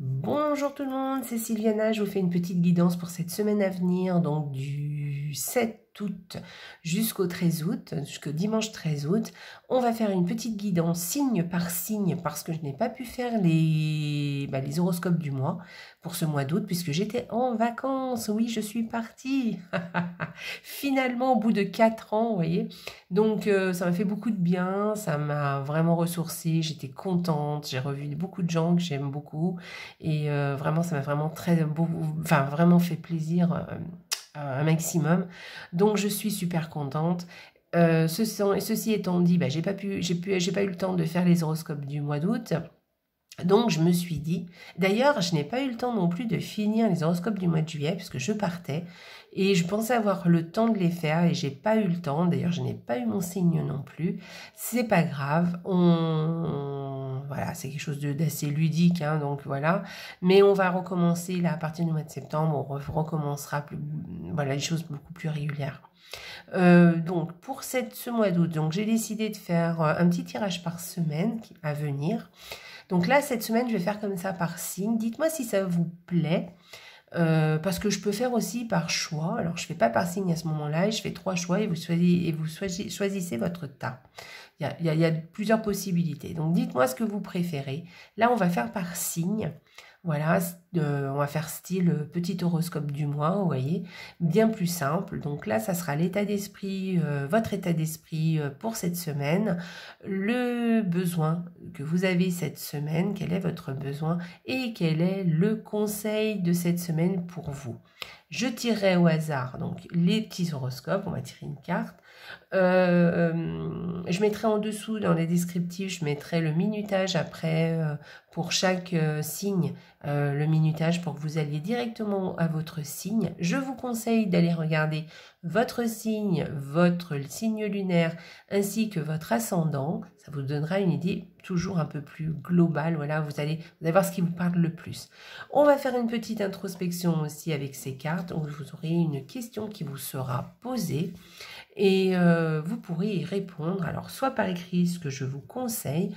Bonjour tout le monde, c'est Sylviana, je vous fais une petite guidance pour cette semaine à venir, donc du 7 août jusqu'au 13 août, jusqu'au dimanche 13 août. On va faire une petite guidance signe par signe parce que je n'ai pas pu faire les horoscopes du mois pour ce mois d'août puisque j'étais en vacances. Oui, je suis partie finalement au bout de 4 ans, vous voyez. Donc ça m'a fait beaucoup de bien, ça m'a vraiment ressourcée, j'étais contente, j'ai revu beaucoup de gens que j'aime beaucoup. Et vraiment, ça m'a vraiment vraiment fait plaisir un maximum. Donc, je suis super contente. Ceci étant dit, j'ai pas eu le temps de faire les horoscopes du mois d'août. Donc, je me suis dit, d'ailleurs, je n'ai pas eu le temps non plus de finir les horoscopes du mois de juillet, puisque je partais, et je pensais avoir le temps de les faire, et j'ai pas eu le temps. D'ailleurs, je n'ai pas eu mon signe non plus. C'est pas grave, voilà, c'est quelque chose d'assez ludique, hein, donc voilà. Mais on va recommencer, là, à partir du mois de septembre, on recommencera voilà, les choses beaucoup plus régulières. Donc, pour ce mois d'août, donc j'ai décidé de faire un petit tirage par semaine à venir. Donc là, cette semaine, je vais faire comme ça par signe. Dites-moi si ça vous plaît, parce que je peux faire aussi par choix. Alors, je ne fais pas par signe à ce moment-là, je fais 3 choix et vous choisissez votre tas. Il y a plusieurs possibilités. Donc, dites-moi ce que vous préférez. Là, on va faire par signe. Voilà, on va faire style petit horoscope du mois, vous voyez, bien plus simple. Donc là, ça sera l'état d'esprit, votre état d'esprit pour cette semaine, le besoin que vous avez cette semaine, quel est votre besoin et quel est le conseil de cette semaine pour vous. Je tirerai au hasard donc les petits horoscopes, on va tirer une carte. Je mettrai en dessous dans les descriptifs, je mettrai le minutage après pour chaque signe, le minutage pour que vous alliez directement à votre signe. Je vous conseille d'aller regarder votre signe lunaire ainsi que votre ascendant. Ça vous donnera une idée toujours un peu plus globale. Voilà, vous allez voir ce qui vous parle le plus. On va faire une petite introspection aussi avec ces cartes où vous aurez une question qui vous sera posée. Et vous pourrez y répondre, alors soit par écrit, ce que je vous conseille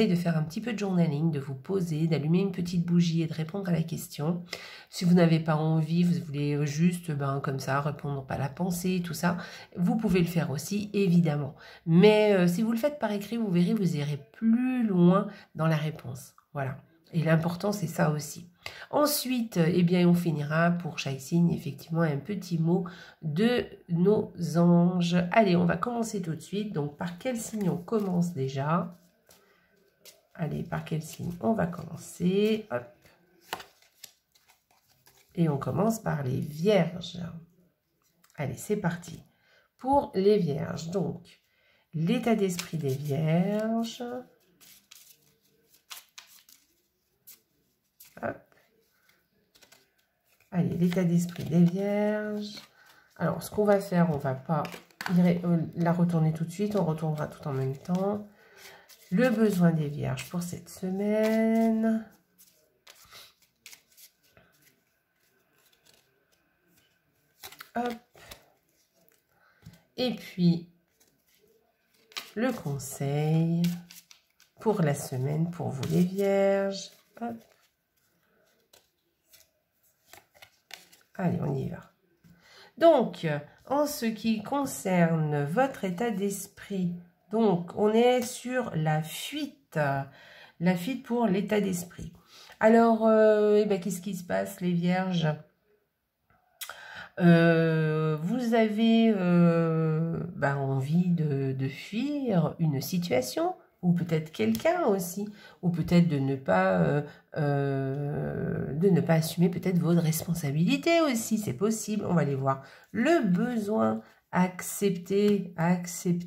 de faire un petit peu de journaling, de vous poser, d'allumer une petite bougie et de répondre à la question. Si vous n'avez pas envie, vous voulez juste comme ça répondre par la pensée, tout ça, vous pouvez le faire aussi, évidemment. Mais si vous le faites par écrit, vous verrez, vous irez plus loin dans la réponse. Voilà. Et l'important, c'est ça aussi. Ensuite, eh bien, on finira pour chaque signe, effectivement, un petit mot de nos anges. Allez, on va commencer tout de suite. Donc, par quel signe on commence déjà? Allez, par quel signe on va commencer? Hop. Et on commence par les vierges. Allez, c'est parti. Pour les vierges, donc, l'état d'esprit des vierges. Hop. Allez, l'état d'esprit des vierges. Alors, ce qu'on va faire, on ne va pas la retourner tout de suite. On retournera tout en même temps. Le besoin des vierges pour cette semaine. Hop. Et puis, le conseil pour la semaine pour vous les vierges. Hop. Allez, on y va. Donc, en ce qui concerne votre état d'esprit, donc on est sur la fuite pour l'état d'esprit. Alors, qu'est-ce qui se passe, les vierges? Vous avez envie de fuir une situation, ou peut-être quelqu'un aussi, ou peut-être de ne pas assumer peut-être votre responsabilité aussi, c'est possible, on va aller voir. Le besoin, accepter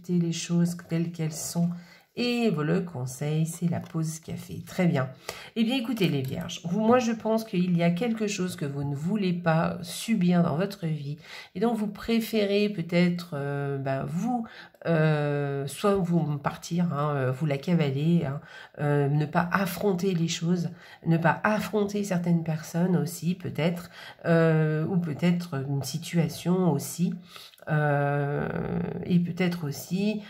les choses telles qu'elles sont. Et le conseil, c'est la pause café. Très bien. Eh bien, écoutez les vierges, moi je pense qu'il y a quelque chose que vous ne voulez pas subir dans votre vie. Et donc, vous préférez peut-être, soit vous partir, hein, vous la cavaler, hein, ne pas affronter les choses, ne pas affronter certaines personnes aussi, peut-être, ou peut-être une situation aussi. Et peut-être aussi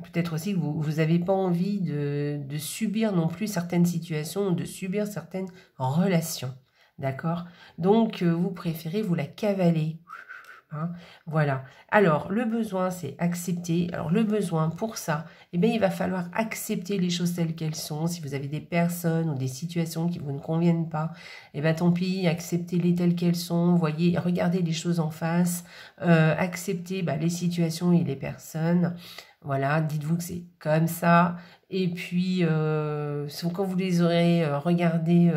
peut-être aussi que vous n'avez pas envie de subir non plus certaines situations, de subir certaines relations. D'accord? Donc, vous préférez vous la cavaler. Hein, voilà. Alors, le besoin, c'est accepter. Alors, le besoin, pour ça, eh bien, il va falloir accepter les choses telles qu'elles sont. Si vous avez des personnes ou des situations qui vous ne conviennent pas, eh bien, tant pis, acceptez-les telles qu'elles sont. Voyez, regardez les choses en face. Acceptez les situations et les personnes. Voilà, dites-vous que c'est comme ça. Et puis, quand vous les aurez regardées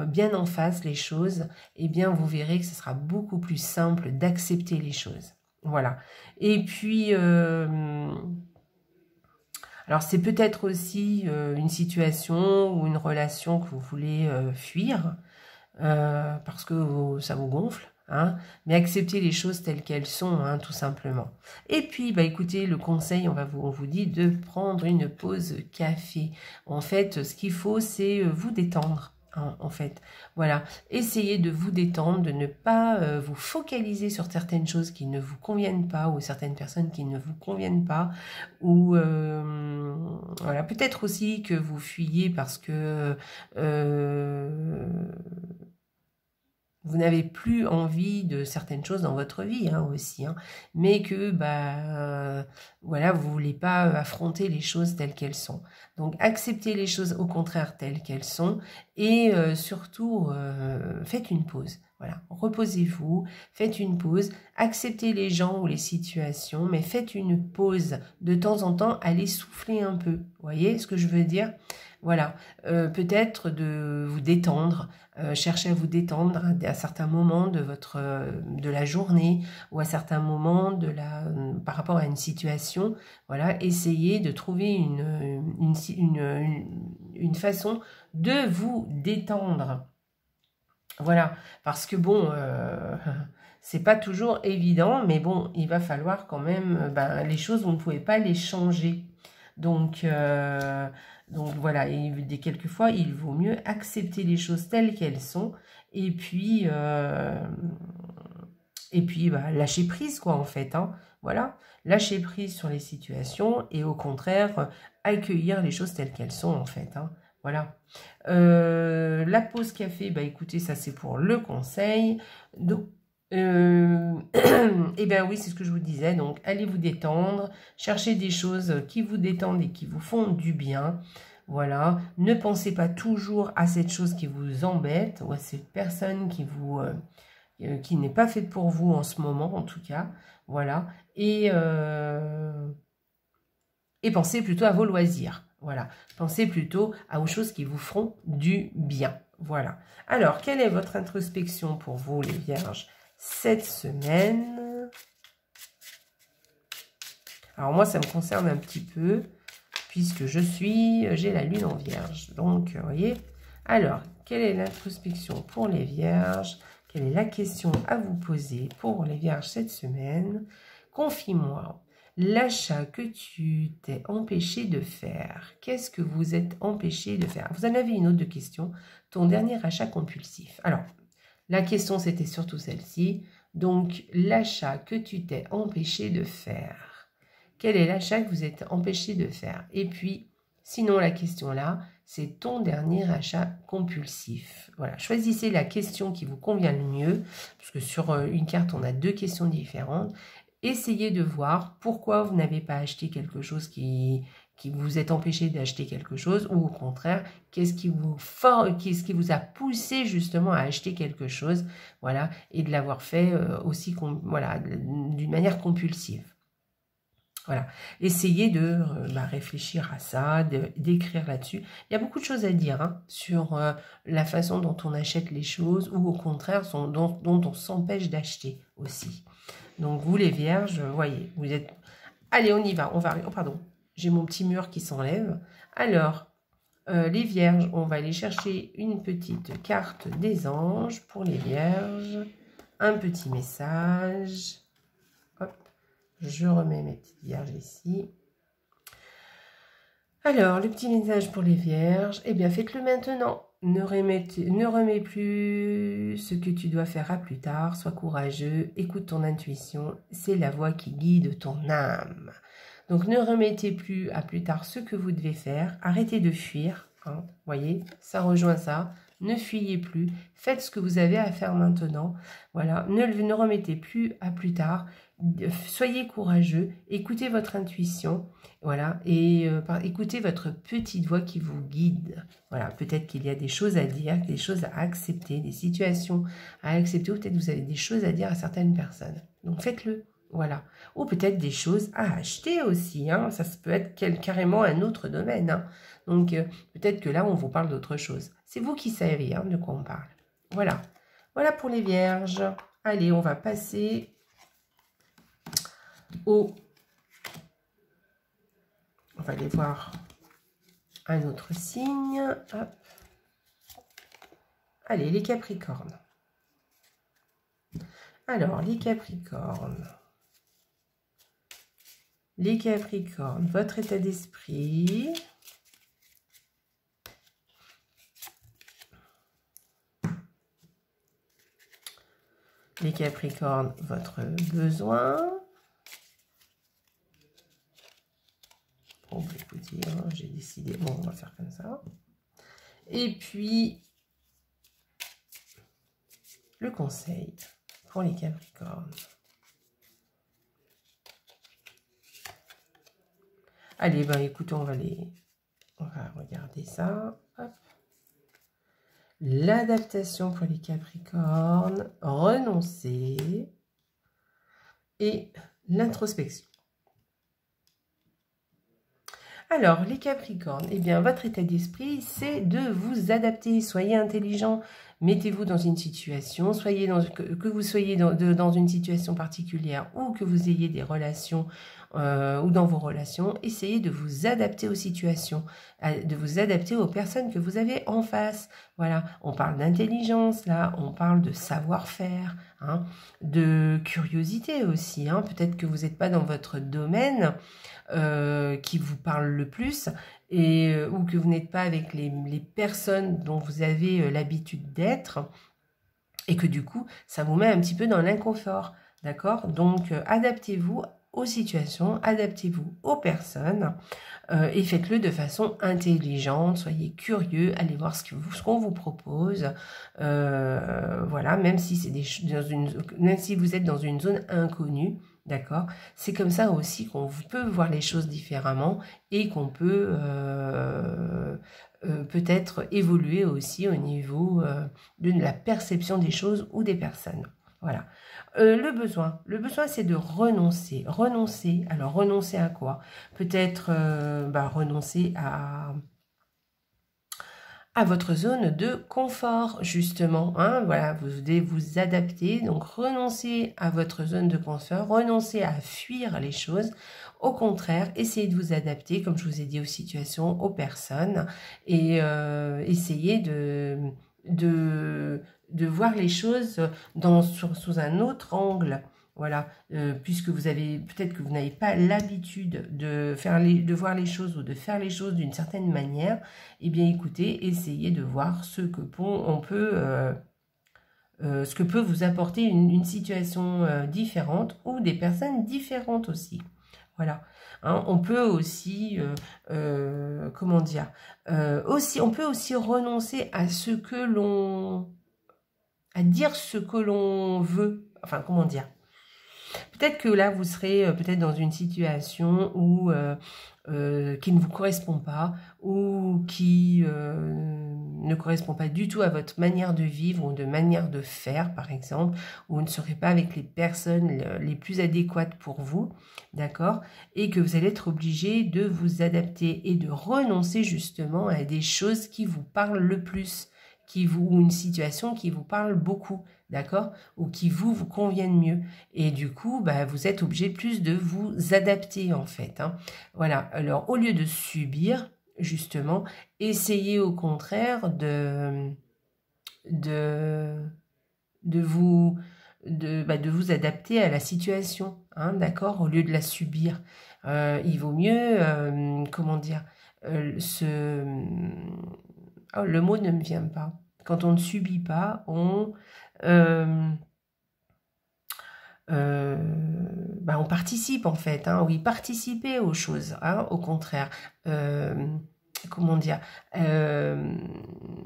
bien en face, les choses, eh bien, vous verrez que ce sera beaucoup plus simple d'accepter les choses. Voilà. Et puis, alors c'est peut-être aussi une situation ou une relation que vous voulez fuir parce que ça vous gonfle. Hein, mais accepter les choses telles qu'elles sont, hein, tout simplement. Et puis, écoutez, le conseil, on vous dit de prendre une pause café. En fait, ce qu'il faut, c'est vous détendre. Hein, en fait, voilà, essayez de vous détendre, de ne pas vous focaliser sur certaines choses qui ne vous conviennent pas ou certaines personnes qui ne vous conviennent pas, ou voilà, peut-être aussi que vous fuyez parce que vous n'avez plus envie de certaines choses dans votre vie aussi, hein, mais que voilà, vous ne voulez pas affronter les choses telles qu'elles sont. Donc acceptez les choses au contraire telles qu'elles sont et surtout faites une pause. Voilà, reposez-vous, faites une pause, acceptez les gens ou les situations, mais faites une pause de temps en temps, allez souffler un peu. Vous voyez ce que je veux dire? Voilà, peut-être de vous détendre, cherchez à vous détendre à certains moments de la journée ou à certains moments par rapport à une situation. Voilà, essayez de trouver une façon de vous détendre. Voilà, parce que bon, c'est pas toujours évident, mais bon, il va falloir quand même, les choses, vous ne pouvez pas les changer. Donc voilà, et quelquefois, il vaut mieux accepter les choses telles qu'elles sont, et puis lâcher prise, quoi, en fait. Hein. Voilà, lâcher prise sur les situations, et au contraire, accueillir les choses telles qu'elles sont, en fait. Hein. Voilà. La pause café, écoutez, ça c'est pour le conseil. Donc, et bien oui, c'est ce que je vous disais. Donc, allez vous détendre, cherchez des choses qui vous détendent et qui vous font du bien. Voilà. Ne pensez pas toujours à cette chose qui vous embête ou à cette personne qui n'est pas faite pour vous en ce moment, en tout cas. Voilà. Et pensez plutôt à vos loisirs. Voilà, pensez plutôt aux choses qui vous feront du bien. Voilà. Alors, quelle est votre introspection pour vous, les vierges, cette semaine? Alors, moi, ça me concerne un petit peu, puisque j'ai la lune en vierge. Donc, vous voyez. Alors, quelle est l'introspection pour les vierges? Quelle est la question à vous poser pour les vierges cette semaine? Confie-moi. L'achat que tu t'es empêché de faire, qu'est-ce que vous êtes empêché de faire? Vous en avez une autre de question, ton dernier achat compulsif. Alors, la question c'était surtout celle-ci. Donc, l'achat que tu t'es empêché de faire. Quel est l'achat que vous êtes empêché de faire? Et puis, sinon la question là, c'est ton dernier achat compulsif. Voilà, choisissez la question qui vous convient le mieux, parce que sur une carte, on a deux questions différentes. Essayez de voir pourquoi vous n'avez pas acheté quelque chose qui vous est empêché d'acheter quelque chose, ou au contraire, qu'est-ce qui vous a poussé justement à acheter quelque chose, voilà, et de l'avoir fait aussi, voilà, d'une manière compulsive. Voilà, essayez de réfléchir à ça, d'écrire là-dessus. Il y a beaucoup de choses à dire sur la façon dont on achète les choses, ou au contraire, dont on s'empêche d'acheter aussi. Donc, vous, les vierges, voyez, vous êtes... Allez, on y va. Oh, pardon, j'ai mon petit mur qui s'enlève. Alors, les vierges, on va aller chercher une petite carte des anges pour les vierges. Un petit message. Hop, je remets mes petites vierges ici. Alors, le petit message pour les vierges, eh bien, faites-le maintenant. Ne remets plus ce que tu dois faire à plus tard. Sois courageux, écoute ton intuition. C'est la voix qui guide ton âme. Donc, ne remettez plus à plus tard ce que vous devez faire. Arrêtez de fuir. Hein, voyez, ça rejoint ça. Ne fuyez plus. Faites ce que vous avez à faire maintenant. Voilà, ne remettez plus à plus tard. Soyez courageux. Écoutez votre intuition. Voilà, et écoutez votre petite voix qui vous guide. Voilà, peut-être qu'il y a des choses à dire, des choses à accepter, des situations à accepter, ou peut-être vous avez des choses à dire à certaines personnes. Donc faites-le, voilà. Ou peut-être des choses à acheter aussi, hein. Ça peut être carrément un autre domaine, hein. Donc peut-être que là, on vous parle d'autre chose. C'est vous qui savez, hein, de quoi on parle. Voilà, voilà pour les vierges. Allez, on va passer au... On va aller voir un autre signe. Hop. Allez, les Capricornes. Alors, les Capricornes. Les Capricornes, votre état d'esprit. Les Capricornes, votre besoin. Bon, écoutez, hein, j'ai décidé, bon, on va faire comme ça. Et puis, le conseil pour les Capricornes. Allez, ben écoutez, on va regarder ça. L'adaptation pour les Capricornes, renoncer et l'introspection. Alors, les Capricornes, eh bien, votre état d'esprit, c'est de vous adapter. Soyez intelligent, mettez-vous dans une situation, que vous soyez dans une situation particulière ou que vous ayez des relations ou dans vos relations, essayez de vous adapter aux situations, de vous adapter aux personnes que vous avez en face. Voilà, on parle d'intelligence, là, on parle de savoir-faire, hein, de curiosité aussi. Hein. Peut-être que vous n'êtes pas dans votre domaine, qui vous parle le plus et ou que vous n'êtes pas avec les personnes dont vous avez l'habitude d'être et que du coup ça vous met un petit peu dans l'inconfort, d'accord? Donc adaptez-vous aux situations, adaptez-vous aux personnes et faites-le de façon intelligente, soyez curieux, allez voir ce qu'on vous propose, voilà, même si vous êtes dans une zone inconnue. D'accord? C'est comme ça aussi qu'on peut voir les choses différemment et qu'on peut peut-être évoluer aussi au niveau de la perception des choses ou des personnes. Voilà. Le besoin c'est de renoncer. Renoncer, alors renoncer à quoi? Peut-être renoncer à votre zone de confort, justement. Hein, voilà, vous devez vous adapter, donc renoncer à votre zone de confort, renoncer à fuir les choses. Au contraire, essayez de vous adapter, comme je vous ai dit, aux situations, aux personnes, et essayez de voir les choses sous un autre angle. Voilà, puisque vous avez, peut-être que vous n'avez pas l'habitude de voir les choses ou de faire les choses d'une certaine manière, eh bien écoutez, essayez de voir ce que peut vous apporter une situation différente ou des personnes différentes aussi. Voilà. Hein, on peut aussi, comment dire, on peut aussi renoncer à à dire ce que l'on veut. Enfin, comment dire? Peut-être que là, vous serez peut-être dans une situation où, qui ne vous correspond pas ou qui ne correspond pas du tout à votre manière de vivre ou de manière de faire, par exemple, ou vous ne serez pas avec les personnes les plus adéquates pour vous, d'accord? Et que vous allez être obligé de vous adapter et de renoncer justement à des choses qui vous parlent le plus, ou une situation qui vous parle beaucoup, d'accord? Ou qui vous conviennent mieux. Et du coup, vous êtes obligé plus de vous adapter, en fait. Hein. Voilà. Alors, au lieu de subir, justement, essayez au contraire de vous adapter à la situation, hein, d'accord? Au lieu de la subir. Il vaut mieux, comment dire, oh, le mot ne me vient pas. Quand on ne subit pas, on on participe en fait, hein, oui, participer aux choses, hein, au contraire. Comment dire,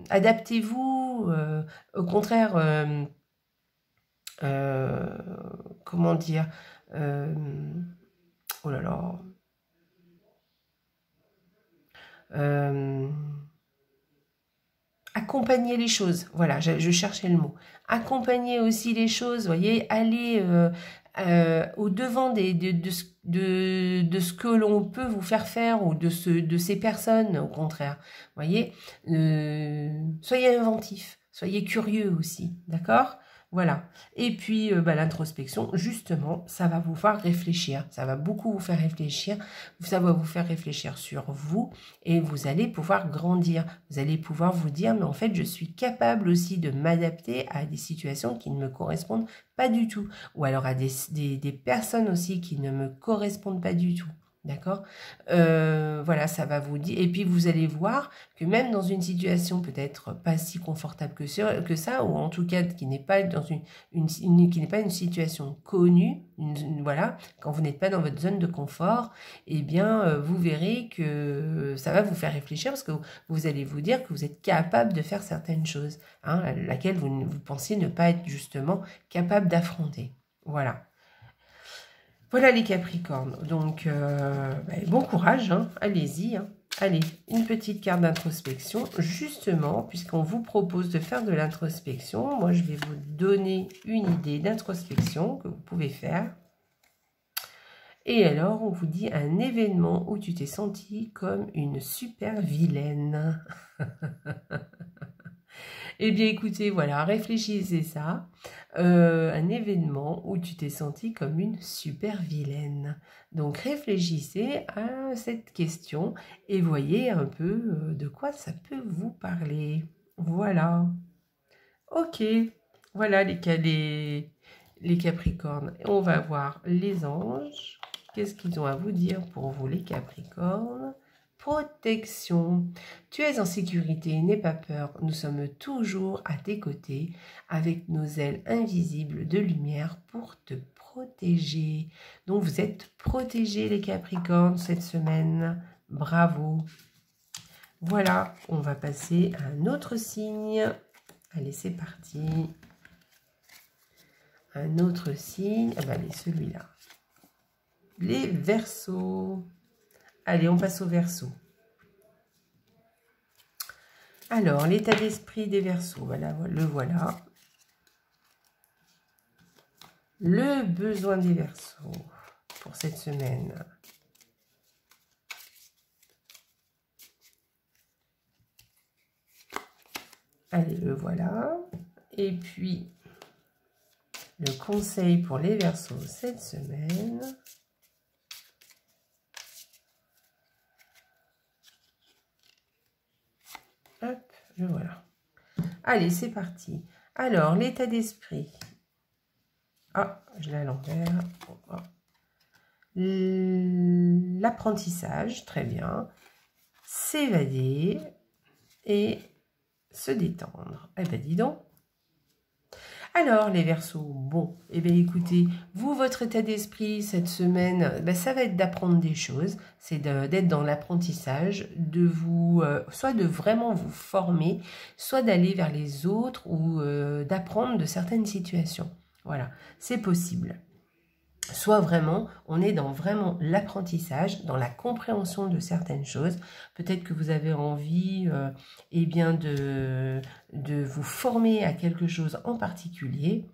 adaptez-vous, au contraire, comment dire, oh là là, accompagner les choses, voilà, je cherchais le mot, accompagner aussi les choses, vous voyez, aller au devant de ce que l'on peut vous faire faire, ou de ces personnes, au contraire, vous voyez, soyez inventifs, soyez curieux aussi, d'accord? Voilà. Et puis, l'introspection, justement, ça va vous faire réfléchir. Ça va beaucoup vous faire réfléchir. Ça va vous faire réfléchir sur vous et vous allez pouvoir grandir. Vous allez pouvoir vous dire, mais en fait, je suis capable aussi de m'adapter à des situations qui ne me correspondent pas du tout. Ou alors à des personnes aussi qui ne me correspondent pas du tout. D'accord, voilà, ça va vous dire. Et puis, vous allez voir que même dans une situation peut-être pas si confortable que ça, ou en tout cas qui n'est pas dans qui n'est pas une situation connue, voilà, quand vous n'êtes pas dans votre zone de confort, eh bien, vous verrez que ça va vous faire réfléchir, parce que vous allez vous dire que vous êtes capable de faire certaines choses, hein, laquelle vous pensiez ne pas être justement capable d'affronter. Voilà. Voilà les Capricornes, donc bon courage, hein, allez-y. Hein. Allez, une petite carte d'introspection, justement, puisqu'on vous propose de faire de l'introspection. Moi, je vais vous donner une idée d'introspection que vous pouvez faire. Et alors, on vous dit un événement où tu t'es senti comme une super vilaine. Eh bien, écoutez, voilà, réfléchissez ça. Un événement où tu t'es senti comme une super vilaine. Donc, réfléchissez à cette question et voyez un peu de quoi ça peut vous parler. Voilà. Ok. Voilà les Capricornes. On va voir les anges. Qu'est-ce qu'ils ont à vous dire pour vous, les Capricornes ? Protection. Tu es en sécurité, n'aie pas peur. Nous sommes toujours à tes côtés avec nos ailes invisibles de lumière pour te protéger. Donc vous êtes protégés, les Capricornes, cette semaine. Bravo. Voilà, on va passer à un autre signe. Allez, c'est parti. Un autre signe. Ah ben, allez, celui-là. Les Verseaux. Allez, on passe au Verseau. Alors, l'état d'esprit des Verseaux, voilà, le voilà. Le besoin des Verseaux pour cette semaine. Allez, le voilà. Et puis, le conseil pour les Verseaux cette semaine. Hop, le voilà. Allez, c'est parti. Alors, l'état d'esprit. Ah, je l'ai à l'envers. Oh. L'apprentissage, très bien. S'évader et se détendre. Eh bien, dis donc. Alors, les Verseaux, bon, eh bien, écoutez, vous, votre état d'esprit cette semaine, ça va être d'apprendre des choses, c'est d'être dans l'apprentissage, de vous, soit de vraiment vous former, soit d'aller vers les autres ou d'apprendre de certaines situations. Voilà, c'est possible. Soit vraiment, on est dans vraiment l'apprentissage, dans la compréhension de certaines choses. Peut-être que vous avez envie de vous former à quelque chose en particulier.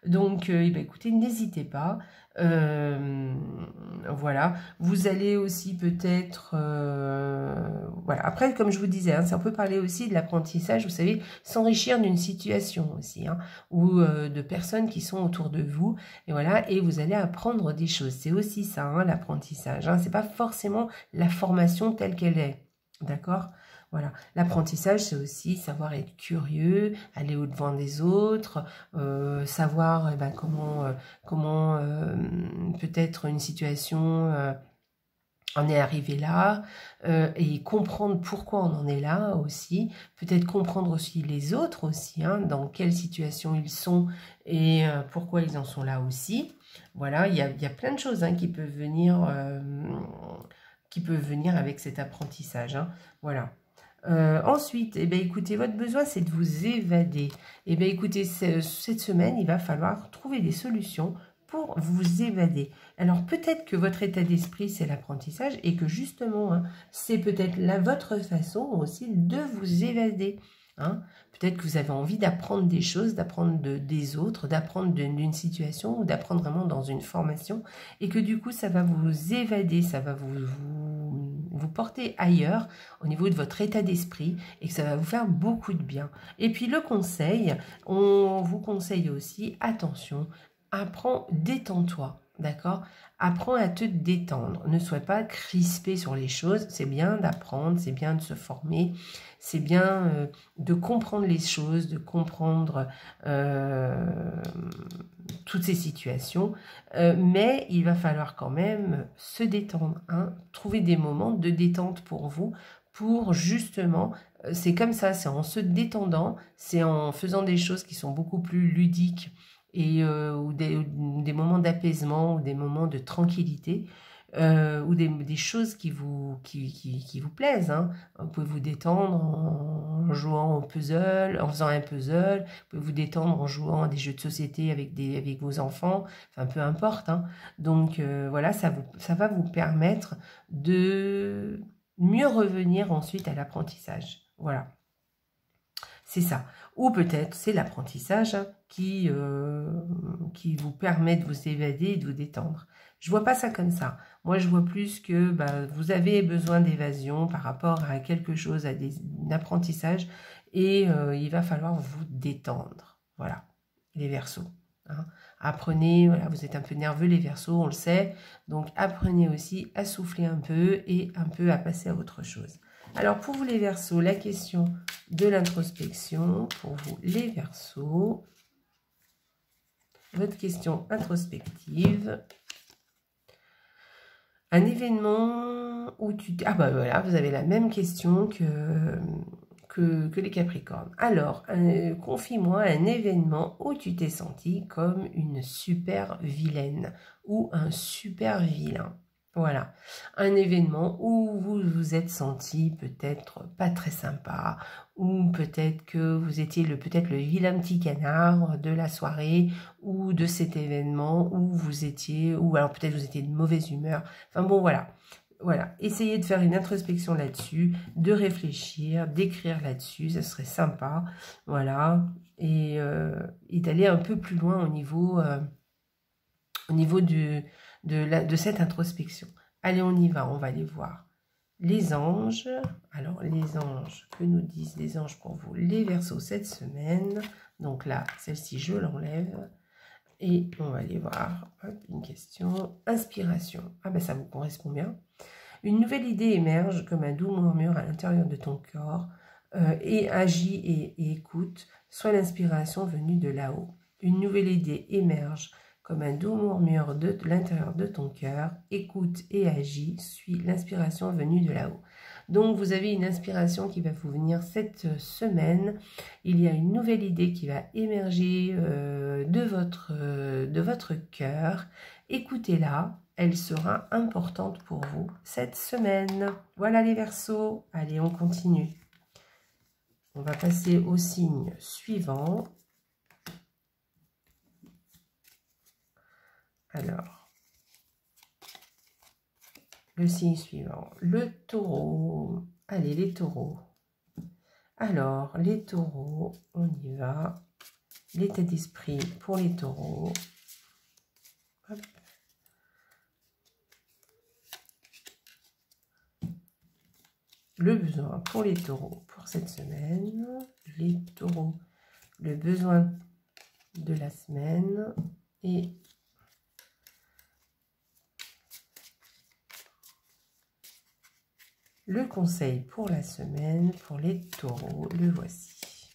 Donc, écoutez, n'hésitez pas. Voilà. Vous allez aussi peut-être... voilà. Après, comme je vous disais, hein, ça peut parler aussi de l'apprentissage, vous savez, s'enrichir d'une situation aussi, hein, ou de personnes qui sont autour de vous. Et voilà, et vous allez apprendre des choses. C'est aussi ça, hein, l'apprentissage. Hein. C'est pas forcément la formation telle qu'elle est. D'accord ? Voilà, l'apprentissage, c'est aussi savoir être curieux, aller au-devant des autres, savoir comment peut-être une situation en est arrivé là, et comprendre pourquoi on en est là aussi, peut-être comprendre aussi les autres aussi, hein, dans quelle situation ils sont et pourquoi ils en sont là aussi. Voilà, il y a plein de choses hein, qui peuvent venir avec cet apprentissage. Hein. Voilà. Ensuite, eh bien, écoutez, votre besoin, c'est de vous évader. Eh bien, écoutez, cette semaine, il va falloir trouver des solutions pour vous évader. Alors, peut-être que votre état d'esprit, c'est l'apprentissage et que justement, hein, c'est peut-être votre façon aussi de vous évader. Hein. Peut-être que vous avez envie d'apprendre des choses, d'apprendre des autres, d'apprendre d'une situation ou d'apprendre vraiment dans une formation et que du coup, ça va vous évader, ça va vous porter ailleurs au niveau de votre état d'esprit et que ça va vous faire beaucoup de bien. Et puis le conseil, on vous conseille aussi, attention, apprends, détends-toi, d'accord? Apprends à te détendre, ne sois pas crispé sur les choses, c'est bien d'apprendre, c'est bien de se former, c'est bien de comprendre les choses, de comprendre toutes ces situations, mais il va falloir quand même se détendre, hein, trouver des moments de détente pour vous, pour justement, c'est comme ça, c'est en se détendant, c'est en faisant des choses qui sont beaucoup plus ludiques et ou des moments d'apaisement ou des moments de tranquillité, ou des choses qui vous plaisent. Hein. Vous pouvez vous détendre en jouant au puzzle, en faisant un puzzle, vous pouvez vous détendre en jouant à des jeux de société avec vos enfants, enfin peu importe. Hein. Donc voilà, ça va vous permettre de mieux revenir ensuite à l'apprentissage. Voilà. C'est ça. Ou peut-être c'est l'apprentissage qui vous permet de vous évader et de vous détendre. Je vois pas ça comme ça. Moi, je vois plus que vous avez besoin d'évasion par rapport à quelque chose, à un apprentissage, et il va falloir vous détendre. Voilà, les Verseaux. Hein. Apprenez, voilà, vous êtes un peu nerveux les Verseaux, on le sait, donc apprenez aussi à souffler un peu et un peu à passer à autre chose. Alors, pour vous les Verseaux, la question de l'introspection, pour vous les Verseaux, votre question introspective, un événement où tu... Ah bah voilà, vous avez la même question que les Capricornes. Alors, confie-moi un événement où tu t'es senti comme une super vilaine ou un super vilain. Voilà, un événement où vous vous êtes senti peut-être pas très sympa, ou peut-être que vous étiez peut-être le vilain petit canard de la soirée, ou de cet événement où vous étiez, ou alors peut-être vous étiez de mauvaise humeur. Enfin bon, voilà. Voilà, essayez de faire une introspection là-dessus, de réfléchir, d'écrire là-dessus, ça serait sympa. Voilà, et d'aller un peu plus loin au niveau de cette introspection. Allez, on y va, on va aller voir les anges. Alors, les anges, que nous disent les anges pour vous? Les Verseaux cette semaine. Donc là, celle-ci, je l'enlève. Et on va aller voir, hop, une question. Inspiration. Ah ben, ça vous correspond bien. Une nouvelle idée émerge comme un doux murmure à l'intérieur de ton corps et agit et écoute, soit l'inspiration venue de là-haut. Une nouvelle idée émerge comme un doux murmure de l'intérieur de ton cœur, écoute et agit, suit l'inspiration venue de là-haut. Donc, vous avez une inspiration qui va vous venir cette semaine. Il y a une nouvelle idée qui va émerger de votre cœur. Écoutez-la, elle sera importante pour vous cette semaine. Voilà les Verseaux. Allez, on continue. On va passer au signe suivant. Alors, le signe suivant, le Taureau. Allez, les Taureaux. Alors, les Taureaux, on y va. L'état d'esprit pour les Taureaux. Hop. Le besoin pour les Taureaux pour cette semaine. Les Taureaux, le besoin de la semaine et le conseil pour la semaine pour les Taureaux. Le voici.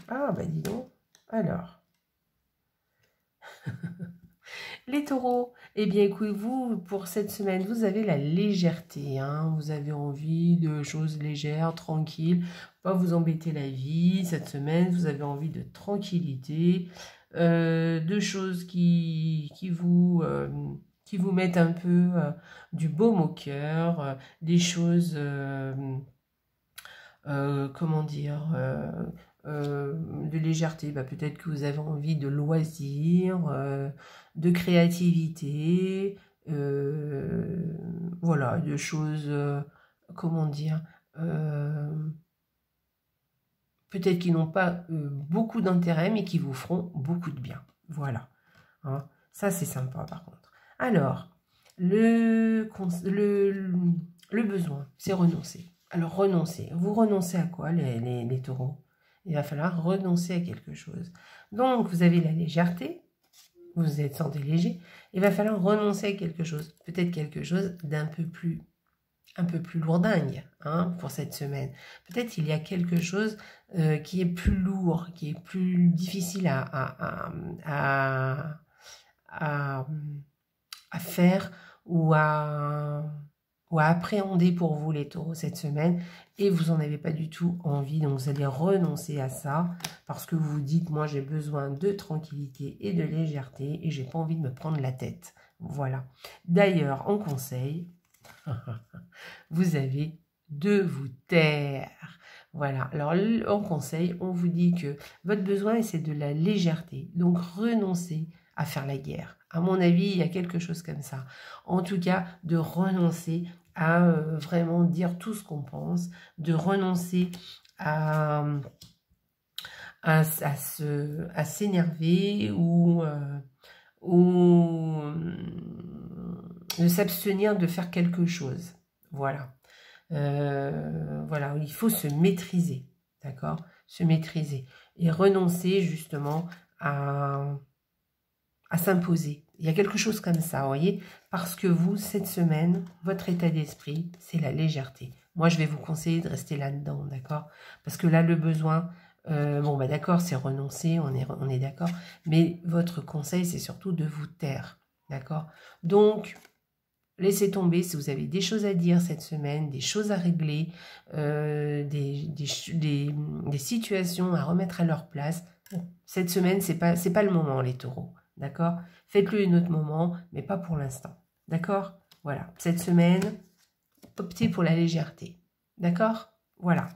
Ah, bah dis donc. Alors, les Taureaux, Eh bien, écoutez, vous, pour cette semaine, vous avez la légèreté. Hein, vous avez envie de choses légères, tranquilles, pas vous embêter la vie. Cette semaine, vous avez envie de tranquillité, de choses qui vous mettent un peu du baume au cœur, des choses, comment dire, de légèreté. Bah, peut-être que vous avez envie de loisirs, de créativité, voilà, de choses, comment dire, peut-être qui n'ont pas beaucoup d'intérêt, mais qui vous feront beaucoup de bien. Voilà. Hein. Ça, c'est sympa, par contre. Alors, le besoin, c'est renoncer. Alors, renoncer. Vous renoncez à quoi, les taureaux? Il va falloir renoncer à quelque chose. Donc, vous avez la légèreté. Vous êtes senti léger. Il va falloir renoncer à quelque chose. Peut-être quelque chose d'un peu plus lourdingue, hein, pour cette semaine. Peut-être il y a quelque chose qui est plus lourd, qui est plus difficile à faire ou à appréhender pour vous, les taureaux, cette semaine, et vous n'en avez pas du tout envie. Donc vous allez renoncer à ça parce que vous vous dites, moi j'ai besoin de tranquillité et de légèreté et j'ai pas envie de me prendre la tête. Voilà. D'ailleurs, en conseil, vous avez de vous taire. Voilà, alors en conseil, on vous dit que votre besoin, c'est de la légèreté. Donc, renoncez à faire la guerre. À mon avis, il y a quelque chose comme ça. En tout cas, de renoncer à vraiment dire tout ce qu'on pense, de renoncer à s'énerver ou de s'abstenir de faire quelque chose. Voilà. Voilà, il faut se maîtriser, d'accord? Se maîtriser et renoncer justement à s'imposer. Il y a quelque chose comme ça, vous voyez? Parce que vous, cette semaine, votre état d'esprit, c'est la légèreté. Moi, je vais vous conseiller de rester là-dedans, d'accord? Parce que là, le besoin, bon, bah d'accord, c'est renoncer, on est d'accord. Mais votre conseil, c'est surtout de vous taire, d'accord? Donc, laissez tomber si vous avez des choses à dire cette semaine, des choses à régler, des situations à remettre à leur place. Cette semaine, c'est pas le moment, les taureaux. D'accord? Faites-le un autre moment, mais pas pour l'instant. D'accord? Voilà. Cette semaine, optez pour la légèreté. D'accord? Voilà.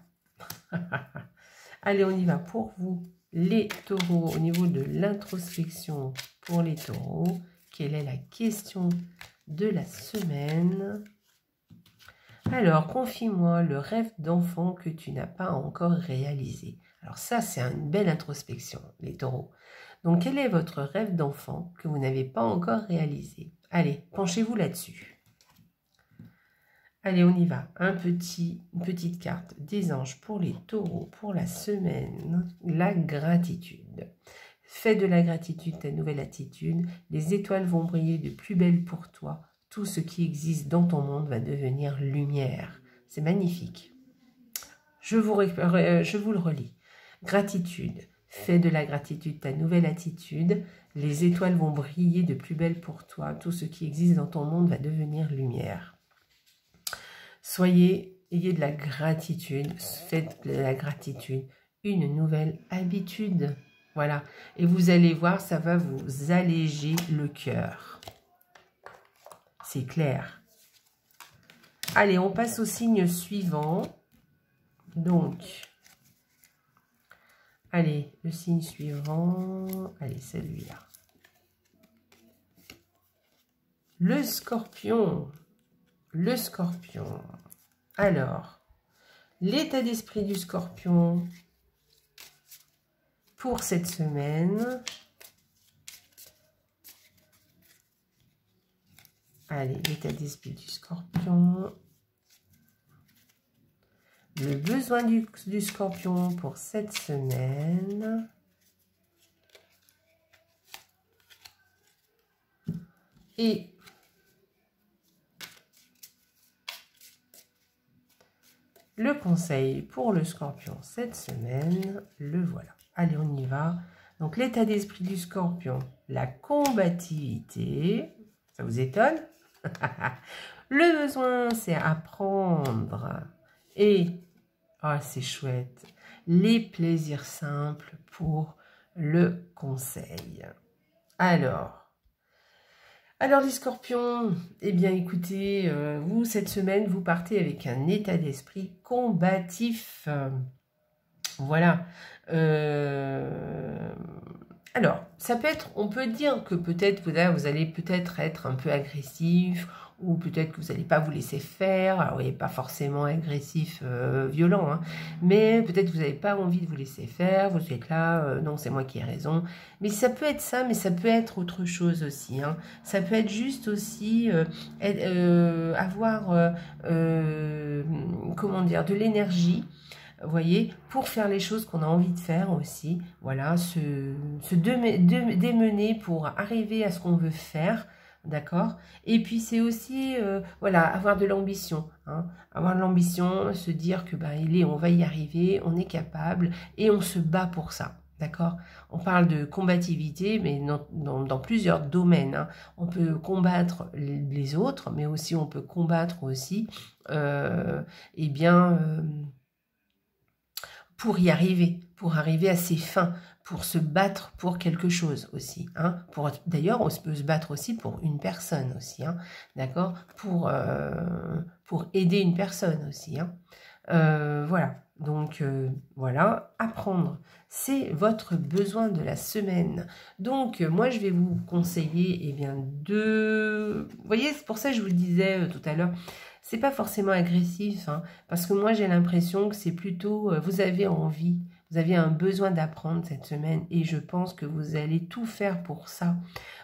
Allez, on y va pour vous, les taureaux, au niveau de l'introspection pour les taureaux. Quelle est la question de la semaine? Alors, confie-moi le rêve d'enfant que tu n'as pas encore réalisé. Alors ça, c'est une belle introspection, les taureaux. Donc, quel est votre rêve d'enfant que vous n'avez pas encore réalisé? Allez, penchez-vous là-dessus. Allez, on y va. Une petite carte des anges pour les taureaux pour la semaine. La gratitude. Fais de la gratitude ta nouvelle attitude. Les étoiles vont briller de plus belle pour toi. Tout ce qui existe dans ton monde va devenir lumière. C'est magnifique. Je vous le relis. Gratitude. Fais de la gratitude ta nouvelle attitude. Les étoiles vont briller de plus belle pour toi. Tout ce qui existe dans ton monde va devenir lumière. Ayez de la gratitude. Faites de la gratitude une nouvelle habitude. Voilà. Et vous allez voir, ça va vous alléger le cœur. C'est clair. Allez, on passe au signe suivant. Donc, allez, le signe suivant. Allez, celui-là. Le scorpion. Le scorpion. Alors, l'état d'esprit du scorpion pour cette semaine. Allez, l'état d'esprit du scorpion. Le besoin du scorpion pour cette semaine. Et le conseil pour le scorpion cette semaine, le voilà. Allez, on y va. Donc, l'état d'esprit du scorpion, la combativité. Ça vous étonne? Le besoin, c'est apprendre. Et, oh, c'est chouette, les plaisirs simples pour le conseil. Alors les scorpions, eh bien écoutez, vous, cette semaine, vous partez avec un état d'esprit combatif. Voilà. Alors, ça peut être, on peut dire que peut-être vous allez peut-être être un peu agressif, ou peut-être que vous n'allez pas vous laisser faire. Alors, oui, pas forcément agressif, violent, hein, mais peut-être que vous n'avez pas envie de vous laisser faire, vous êtes là, non, c'est moi qui ai raison. Mais ça peut être ça, mais ça peut être autre chose aussi, hein. Ça peut être juste aussi avoir, comment dire, de l'énergie, vous voyez, pour faire les choses qu'on a envie de faire aussi, voilà, se démener pour arriver à ce qu'on veut faire, d'accord? Et puis c'est aussi, voilà, avoir de l'ambition, hein, avoir de l'ambition, se dire que on va y arriver, on est capable et on se bat pour ça. D'accord? On parle de combativité, mais dans plusieurs domaines, hein. On peut combattre les autres, mais aussi on peut combattre aussi, eh bien, pour y arriver, pour arriver à ses fins, pour se battre pour quelque chose aussi, hein. D'ailleurs, on peut se battre aussi pour une personne aussi, hein, d'accord, pour aider une personne aussi, hein. Voilà, donc voilà, apprendre, c'est votre besoin de la semaine. Donc, moi, je vais vous conseiller, eh bien, vous voyez, c'est pour ça que je vous le disais tout à l'heure, c'est pas forcément agressif, hein, parce que moi, j'ai l'impression que c'est plutôt, vous avez envie, vous avez un besoin d'apprendre cette semaine, et je pense que vous allez tout faire pour ça.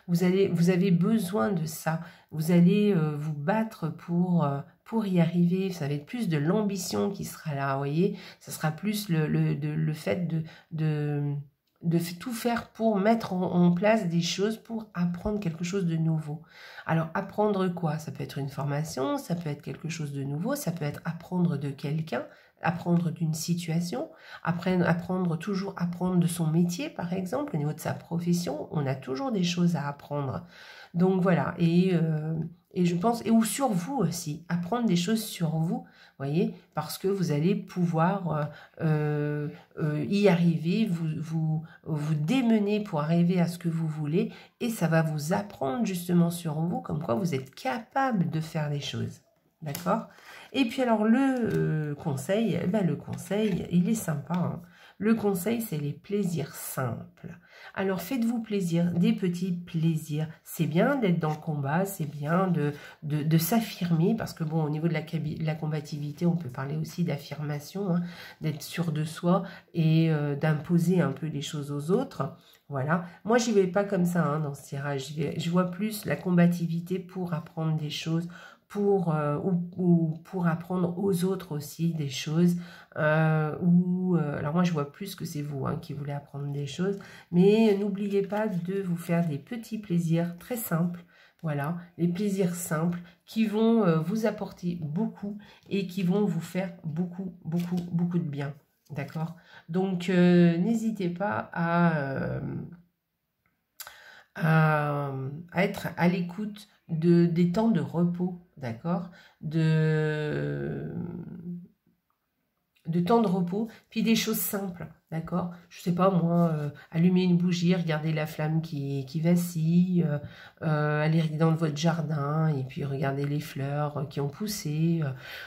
Vous avez besoin de ça. Vous allez vous battre pour y arriver. Ça va être plus de l'ambition qui sera là, vous voyez. Ça sera plus le fait de tout faire pour mettre en place des choses, pour apprendre quelque chose de nouveau. Alors, apprendre quoi? Ça peut être une formation, ça peut être quelque chose de nouveau, ça peut être apprendre de quelqu'un, apprendre d'une situation, toujours apprendre de son métier, par exemple, au niveau de sa profession. On a toujours des choses à apprendre. Donc, voilà. Et je pense, ou sur vous aussi, apprendre des choses sur vous, voyez, parce que vous allez pouvoir y arriver, vous démener pour arriver à ce que vous voulez, et ça va vous apprendre justement sur vous, comme quoi vous êtes capable de faire des choses, d'accord? Et puis alors le conseil, le conseil, il est sympa, hein. Le conseil, c'est les plaisirs simples. Alors, faites-vous plaisir, des petits plaisirs. C'est bien d'être dans le combat, c'est bien de s'affirmer, parce que bon, au niveau de la combativité, on peut parler aussi d'affirmation, hein, d'être sûr de soi et d'imposer un peu les choses aux autres. Voilà. Moi, j'y vais pas comme ça, hein, dans ce tirage. Je vois plus la combativité pour apprendre des choses, pour apprendre aux autres aussi des choses, alors moi je vois plus que c'est vous, hein, qui voulez apprendre des choses, mais n'oubliez pas de vous faire des petits plaisirs très simples, voilà, les plaisirs simples qui vont vous apporter beaucoup et qui vont vous faire beaucoup de bien, d'accord? Donc n'hésitez pas à être à l'écoute des temps de repos, d'accord, de temps de repos, puis des choses simples, d'accord. Je sais pas moi, allumer une bougie, regarder la flamme qui vacille, aller dans votre jardin et puis regarder les fleurs qui ont poussé,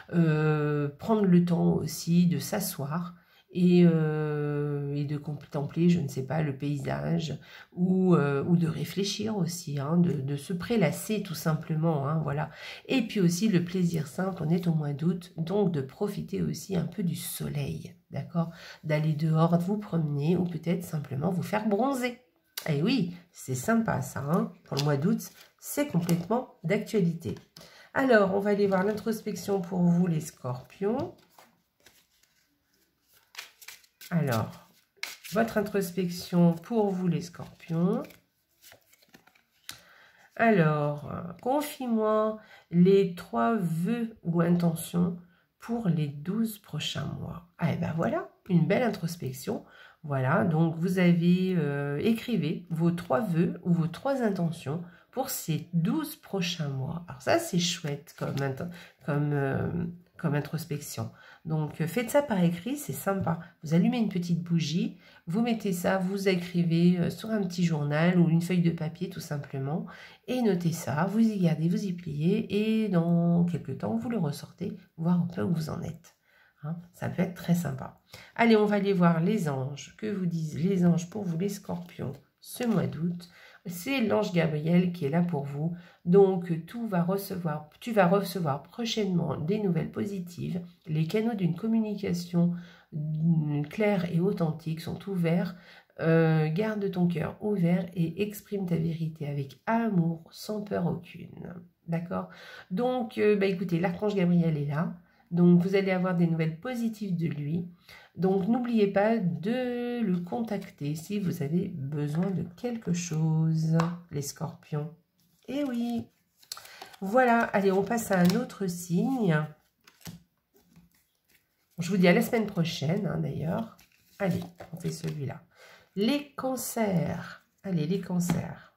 prendre le temps aussi de s'asseoir et de contempler, je ne sais pas, le paysage, ou de réfléchir aussi, hein, de se prélasser tout simplement, hein, voilà. Et puis aussi le plaisir simple, on est au mois d'août, donc de profiter aussi un peu du soleil, d'accord, d'aller dehors, de vous promener, ou peut-être simplement vous faire bronzer. Et oui, c'est sympa ça, hein, pour le mois d'août, c'est complètement d'actualité. Alors, on va aller voir l'introspection pour vous les scorpions. Alors, votre introspection pour vous les scorpions. Alors, confie-moi les 3 vœux ou intentions pour les 12 prochains mois. Ah, et ben voilà, une belle introspection. Voilà, donc vous avez écrivez vos 3 vœux ou vos 3 intentions pour ces 12 prochains mois. Alors ça, c'est chouette comme introspection. Donc, faites ça par écrit, c'est sympa. Vous allumez une petite bougie, vous mettez ça, vous écrivez sur un petit journal ou une feuille de papier tout simplement, et notez ça, vous y gardez, vous y pliez, et dans quelques temps, vous le ressortez, voir un peu où vous en êtes. Hein, ça peut être très sympa. Allez, on va aller voir les anges. Que vous disent les anges pour vous, les scorpions, ce mois d'août? C'est l'ange Gabriel qui est là pour vous. Donc, tu vas recevoir prochainement des nouvelles positives. Les canaux d'une communication claire et authentique sont ouverts. Garde ton cœur ouvert et exprime ta vérité avec amour, sans peur aucune. D'accord? Donc, écoutez, l'archange Gabriel est là. Donc, vous allez avoir des nouvelles positives de lui. Donc, n'oubliez pas de le contacter si vous avez besoin de quelque chose, les scorpions. Eh oui! Voilà, allez, on passe à un autre signe. Je vous dis à la semaine prochaine, hein, d'ailleurs. Allez, on fait celui-là. Les cancers. Allez, les cancers.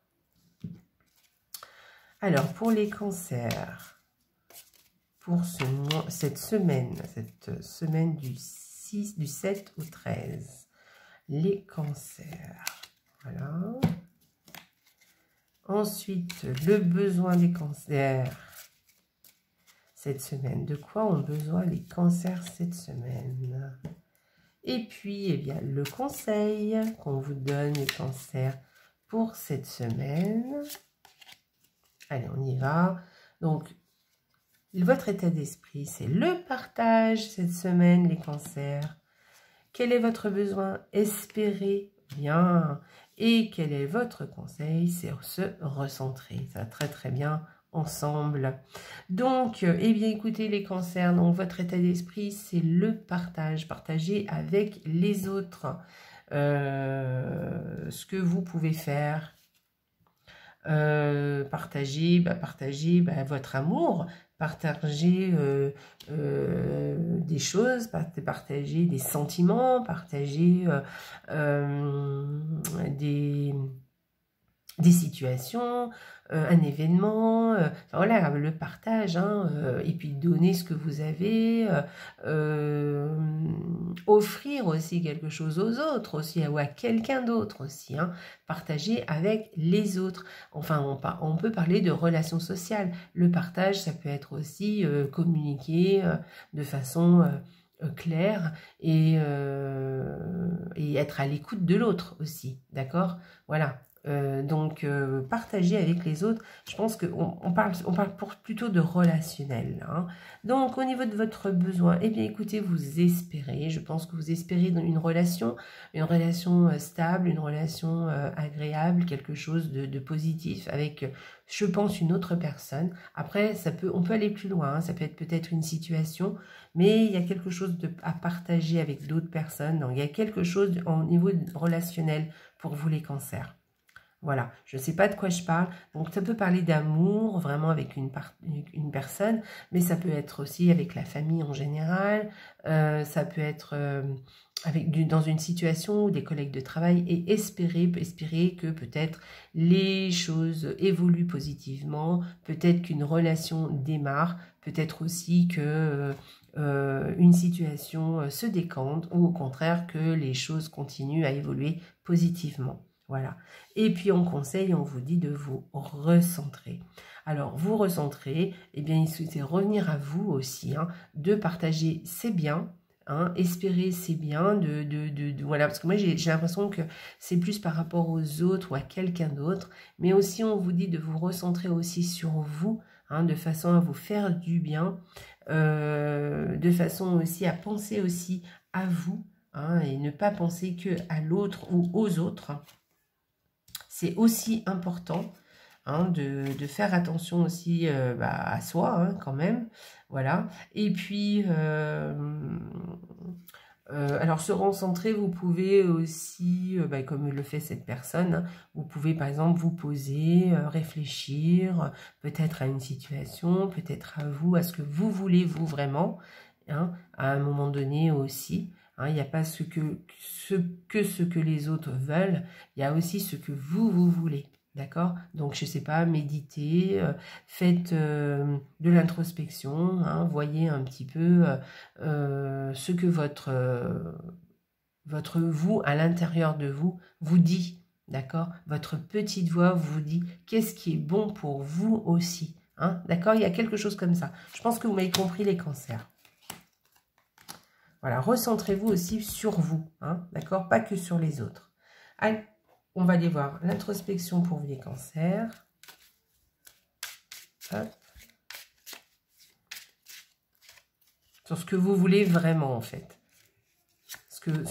Alors, pour les cancers, pour cette semaine du 7 au 13, les cancers. Voilà. Ensuite, le besoin des cancers cette semaine. De quoi ont besoin les cancers cette semaine? Et puis, eh bien, le conseil qu'on vous donne, les cancers, pour cette semaine. Allez, on y va. Donc, votre état d'esprit, c'est le partage cette semaine, les cancers. Quel est votre besoin? Espérez bien. Et quel est votre conseil? C'est se recentrer. Ça va très très bien ensemble. Donc, eh bien, écoutez les cancers, donc votre état d'esprit, c'est le partage. Partager avec les autres ce que vous pouvez faire. Partager votre amour, partager des choses, partager des sentiments, partager des situations, un événement, voilà, le partage, hein, et puis donner ce que vous avez, offrir aussi quelque chose aux autres aussi, ou à quelqu'un d'autre aussi, hein, partager avec les autres. Enfin, on peut parler de relations sociales. Le partage, ça peut être aussi communiquer de façon claire et être à l'écoute de l'autre aussi, d'accord? Voilà. Donc, partager avec les autres, je pense qu'on parle plutôt de relationnel. Hein. Donc, au niveau de votre besoin, eh bien, écoutez, vous espérez, je pense que vous espérez dans une relation stable, une relation agréable, quelque chose de positif avec, je pense, une autre personne. Après, on peut aller plus loin, hein. Ça peut être peut-être une situation, mais il y a quelque chose à partager avec d'autres personnes. Donc, il y a quelque chose au niveau relationnel pour vous les cancers. Voilà, je ne sais pas de quoi je parle. Donc, ça peut parler d'amour, vraiment avec une personne, mais ça peut être aussi avec la famille en général. Ça peut être dans une situation où des collègues de travail, et espérer que peut-être les choses évoluent positivement, peut-être qu'une relation démarre, peut-être aussi que une situation se décante, ou au contraire que les choses continuent à évoluer positivement. Voilà. Et puis, on conseille, on vous dit de vous recentrer. Alors, vous recentrer, eh bien, c'est revenir à vous aussi, hein, de partager ses biens, hein, espérer c'est bien, voilà, parce que moi, j'ai l'impression que c'est plus par rapport aux autres ou à quelqu'un d'autre, mais aussi, on vous dit de vous recentrer aussi sur vous, hein, de façon à vous faire du bien, de façon aussi à penser aussi à vous, hein, et ne pas penser que à l'autre ou aux autres. C'est aussi important, hein, de faire attention aussi à soi, hein, quand même. Voilà. Et puis, alors se recentrer, vous pouvez aussi, comme le fait cette personne, hein, vous pouvez par exemple vous poser, réfléchir, peut-être à une situation, peut-être à vous, à ce que vous voulez vous vraiment, hein, à un moment donné aussi. Hein, il n'y a pas ce que les autres veulent, il y a aussi ce que vous voulez. D'accord? Donc, je ne sais pas, méditez, faites de l'introspection, hein, voyez un petit peu ce que votre vous, à l'intérieur de vous, vous dit. D'accord? Votre petite voix vous dit qu'est-ce qui est bon pour vous aussi. Hein? D'accord? Il y a quelque chose comme ça. Je pense que vous m'avez compris les cancers. Voilà, recentrez-vous aussi sur vous. Hein? D'accord? Pas que sur les autres. Allez, on va aller voir l'introspection pour vous les cancers. Hop. Sur ce que vous voulez vraiment, en fait.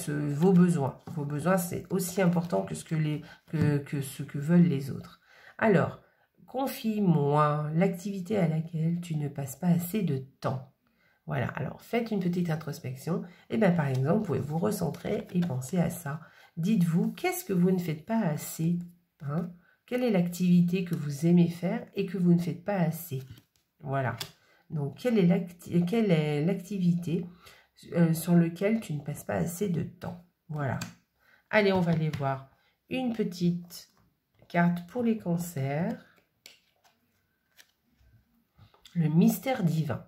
Vos besoins. Vos besoins, c'est aussi important que ce que veulent les autres. Alors, confie-moi l'activité à laquelle tu ne passes pas assez de temps. Voilà, alors faites une petite introspection. Et bien, par exemple, vous pouvez vous recentrer et penser à ça. Dites-vous, qu'est-ce que vous ne faites pas assez, hein? Quelle est l'activité que vous aimez faire et que vous ne faites pas assez? Voilà. Donc, quelle est l'activité sur laquelle tu ne passes pas assez de temps? Voilà. Allez, on va aller voir une petite carte pour les cancers. Le mystère divin.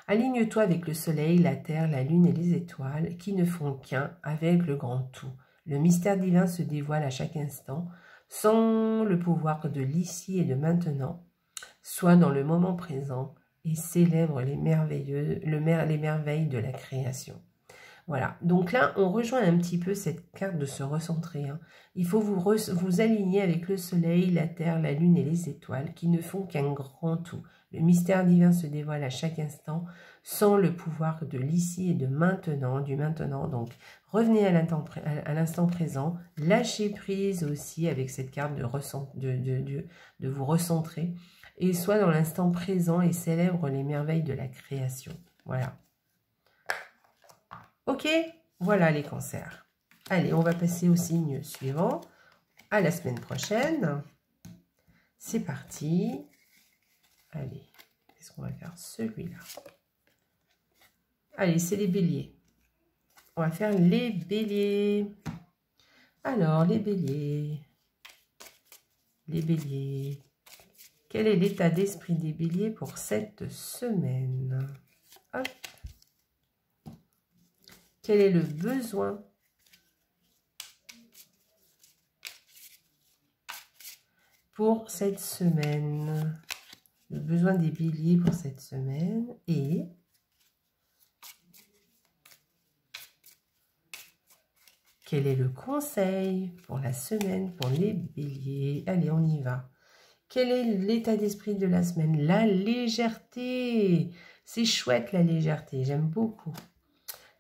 Aligne-toi avec le soleil, la terre, la lune et les étoiles qui ne font qu'un avec le grand tout. Le mystère divin se dévoile à chaque instant, sans le pouvoir de l'ici et de maintenant. Sois dans le moment présent et célèbre les merveilles de la création. Voilà, donc là, on rejoint un petit peu cette carte de se recentrer. Hein. Il faut vous aligner avec le soleil, la terre, la lune et les étoiles qui ne font qu'un grand tout. Le mystère divin se dévoile à chaque instant sans le pouvoir de l'ici et de maintenant, du maintenant. Donc, revenez à l'instant présent, lâchez prise aussi avec cette carte de vous recentrer et sois dans l'instant présent et célèbre les merveilles de la création. Voilà. Ok, voilà les cancers. Allez, on va passer au signe suivant. À la semaine prochaine. C'est parti. Allez, est-ce qu'on va faire celui-là? Allez, c'est les béliers. On va faire les béliers. Alors, les béliers. Les béliers. Quel est l'état d'esprit des béliers pour cette semaine? Hop. Quel est le besoin pour cette semaine? Le besoin des béliers pour cette semaine et quel est le conseil pour la semaine pour les béliers? Allez, on y va. Quel est l'état d'esprit de la semaine? La légèreté. C'est chouette la légèreté, j'aime beaucoup.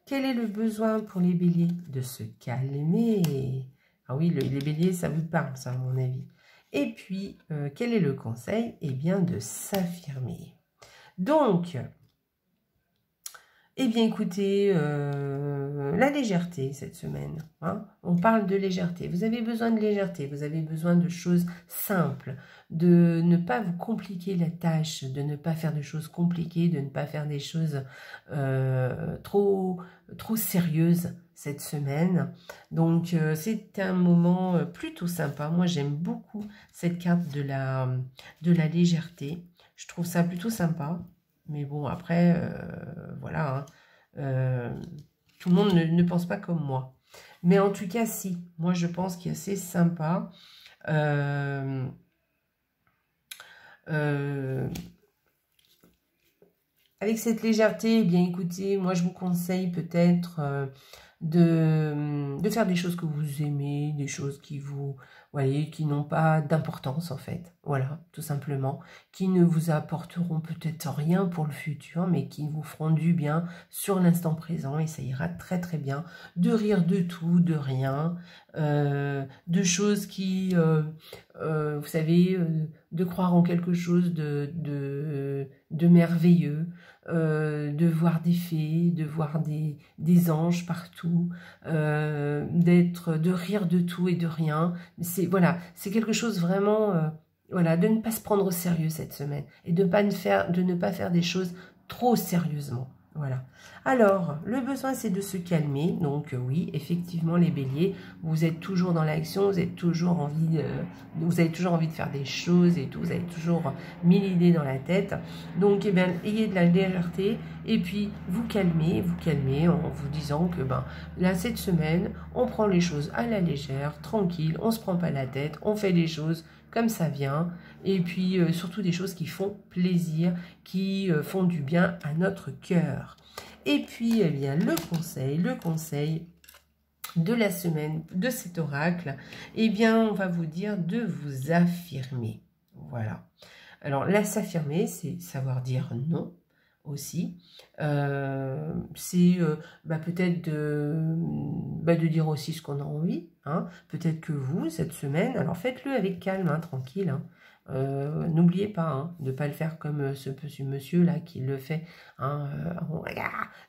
Quel est le besoin pour les béliers? De se calmer. Ah oui, les béliers, ça vous parle, ça, à mon avis. Et puis, quel est le conseil? Eh bien, de s'affirmer. Donc, eh bien, écoutez, la légèreté cette semaine. Hein, on parle de légèreté. Vous avez besoin de légèreté, vous avez besoin de choses simples, de ne pas vous compliquer la tâche, de ne pas faire de choses compliquées, de ne pas faire des choses trop sérieuses cette semaine. Donc, c'est un moment plutôt sympa. Moi, j'aime beaucoup cette carte de la légèreté. Je trouve ça plutôt sympa. Mais bon, après, voilà, hein, tout le monde ne pense pas comme moi. Mais en tout cas, si, moi je pense que c'est sympa. Avec cette légèreté, eh bien écoutez, moi je vous conseille peut-être de faire des choses que vous aimez, des choses qui vous, voyez, qui n'ont pas d'importance en fait, voilà, tout simplement, qui ne vous apporteront peut-être rien pour le futur, mais qui vous feront du bien sur l'instant présent, et ça ira très très bien, de rire de tout, de rien, de choses qui, vous savez, de croire en quelque chose de merveilleux, de voir des fées, de voir des anges partout, de rire de tout et de rien. C'est voilà, c'est quelque chose vraiment, voilà, de ne pas se prendre au sérieux cette semaine et de ne pas faire des choses trop sérieusement. Voilà. Alors, le besoin, c'est de se calmer. Donc, oui, effectivement, les béliers, vous êtes toujours dans l'action, vous avez toujours envie de faire des choses et tout, vous avez toujours 1000 idées dans la tête. Donc, eh bien, ayez de la légèreté et puis vous calmez en vous disant que, ben, là, cette semaine, on prend les choses à la légère, tranquille, on se prend pas la tête, on fait les choses comme ça vient, et puis surtout des choses qui font plaisir, qui font du bien à notre cœur. Et puis, eh bien, le conseil de la semaine de cet oracle, eh bien, on va vous dire de vous affirmer. Voilà. Alors là, s'affirmer, c'est savoir dire non aussi. C'est peut-être de dire aussi ce qu'on a envie. Hein. Peut-être que vous, cette semaine, alors faites-le avec calme, hein, tranquille. Hein. N'oubliez pas hein, de ne pas le faire comme ce monsieur là qui le fait. Hein,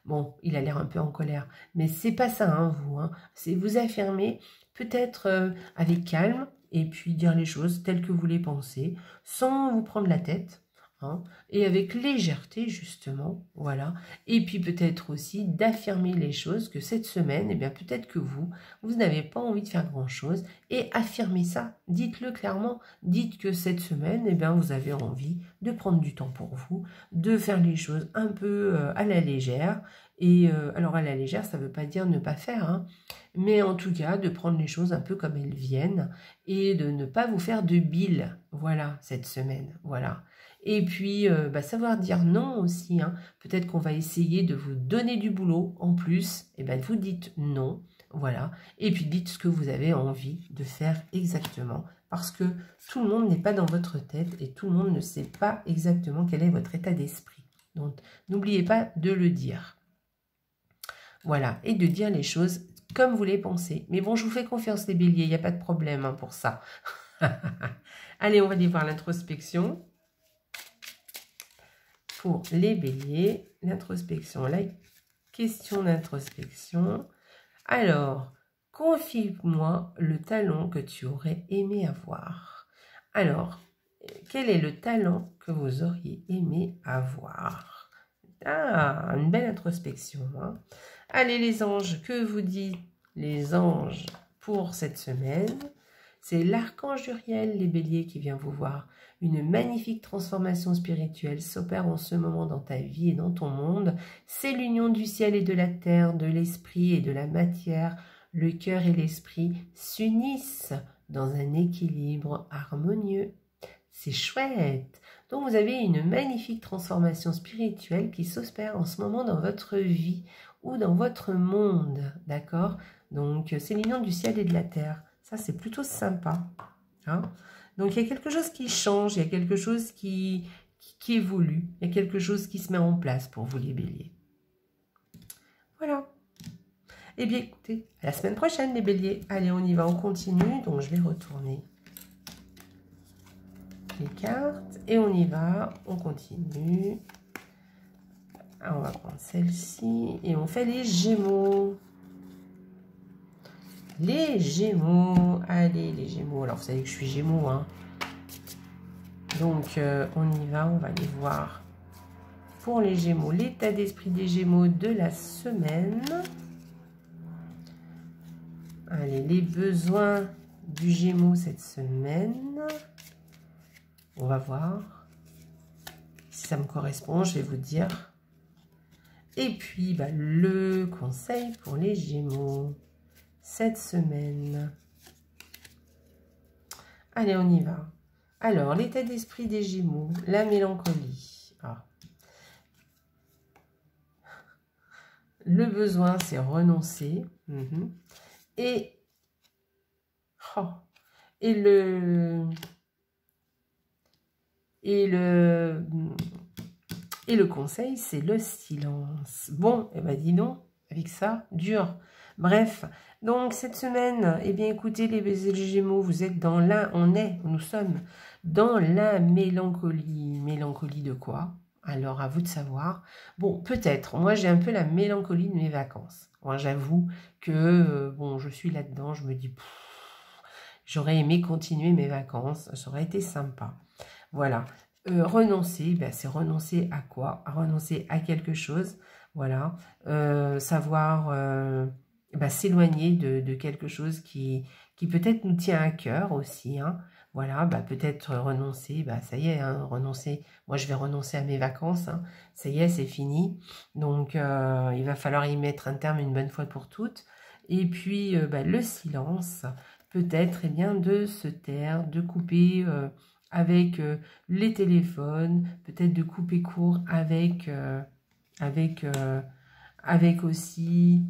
bon, il a l'air un peu en colère. Mais c'est pas ça, hein, vous. Hein. C'est vous affirmer peut-être avec calme et puis dire les choses telles que vous les pensez, sans vous prendre la tête, hein, et avec légèreté justement, voilà. Et puis peut-être aussi d'affirmer les choses que cette semaine, eh bien peut-être que vous n'avez pas envie de faire grand-chose, et affirmez ça, dites-le clairement, dites que cette semaine, eh bien vous avez envie de prendre du temps pour vous, de faire les choses un peu à la légère, et alors à la légère, ça ne veut pas dire ne pas faire, hein, mais en tout cas de prendre les choses un peu comme elles viennent, et de ne pas vous faire de bile, voilà, cette semaine, voilà. Et puis, savoir dire non aussi, hein. Peut-être qu'on va essayer de vous donner du boulot en plus, et bien vous dites non, voilà. Et puis dites ce que vous avez envie de faire exactement, parce que tout le monde n'est pas dans votre tête et tout le monde ne sait pas exactement quel est votre état d'esprit. Donc, n'oubliez pas de le dire. Voilà, et de dire les choses comme vous les pensez. Mais bon, je vous fais confiance les béliers, il n'y a pas de problème hein, pour ça. Allez, on va aller voir l'introspection. Pour les béliers, l'introspection, la question d'introspection. Alors, confie-moi le talent que tu aurais aimé avoir. Alors, quel est le talent que vous auriez aimé avoir? Ah, une belle introspection. Hein. Allez les anges, que vous dit les anges pour cette semaine? C'est l'archange Uriel, les béliers, qui vient vous voir. Une magnifique transformation spirituelle s'opère en ce moment dans ta vie et dans ton monde. C'est l'union du ciel et de la terre, de l'esprit et de la matière. Le cœur et l'esprit s'unissent dans un équilibre harmonieux. C'est chouette. Donc vous avez une magnifique transformation spirituelle qui s'opère en ce moment dans votre vie ou dans votre monde, d'accord? Donc c'est l'union du ciel et de la terre. Ça c'est plutôt sympa. Hein? Donc il y a quelque chose qui change, il y a quelque chose qui évolue, il y a quelque chose qui se met en place pour vous les béliers. Voilà. Eh bien écoutez, à la semaine prochaine les béliers. Allez, on y va, on continue. Donc je vais retourner les cartes et on y va, on continue. Alors, on va prendre celle-ci et on fait les Gémeaux. Les Gémeaux, allez les Gémeaux. Alors vous savez que je suis Gémeaux, hein. Donc on y va, on va aller voir pour les Gémeaux l'état d'esprit des Gémeaux de la semaine. Allez, les besoins du Gémeaux cette semaine. On va voir si ça me correspond, je vais vous dire. Et puis le conseil pour les Gémeaux cette semaine. Allez, on y va. Alors, l'état d'esprit des Gémeaux, la mélancolie. Ah. Le besoin, c'est renoncer. Et le conseil, c'est le silence. Bon, eh ben dis donc, avec ça, dur. Bref, donc cette semaine, eh bien écoutez les Gémeaux, vous êtes dans nous sommes dans la mélancolie. Mélancolie de quoi? Alors à vous de savoir. Bon, peut-être, moi j'ai un peu la mélancolie de mes vacances. Moi j'avoue que, bon, je suis là-dedans, je me dis, j'aurais aimé continuer mes vacances, ça aurait été sympa. Voilà. Renoncer, ben, c'est renoncer à quoi? À renoncer à quelque chose. Voilà. Savoir s'éloigner de quelque chose qui peut-être nous tient à cœur aussi, hein. Voilà, peut-être renoncer, ça y est, hein, renoncer. Moi, je vais renoncer à mes vacances, hein. Ça y est, c'est fini. Donc, il va falloir y mettre un terme une bonne fois pour toutes. Et puis, le silence, peut-être, eh bien, de se taire, de couper avec les téléphones, peut-être de couper court avec aussi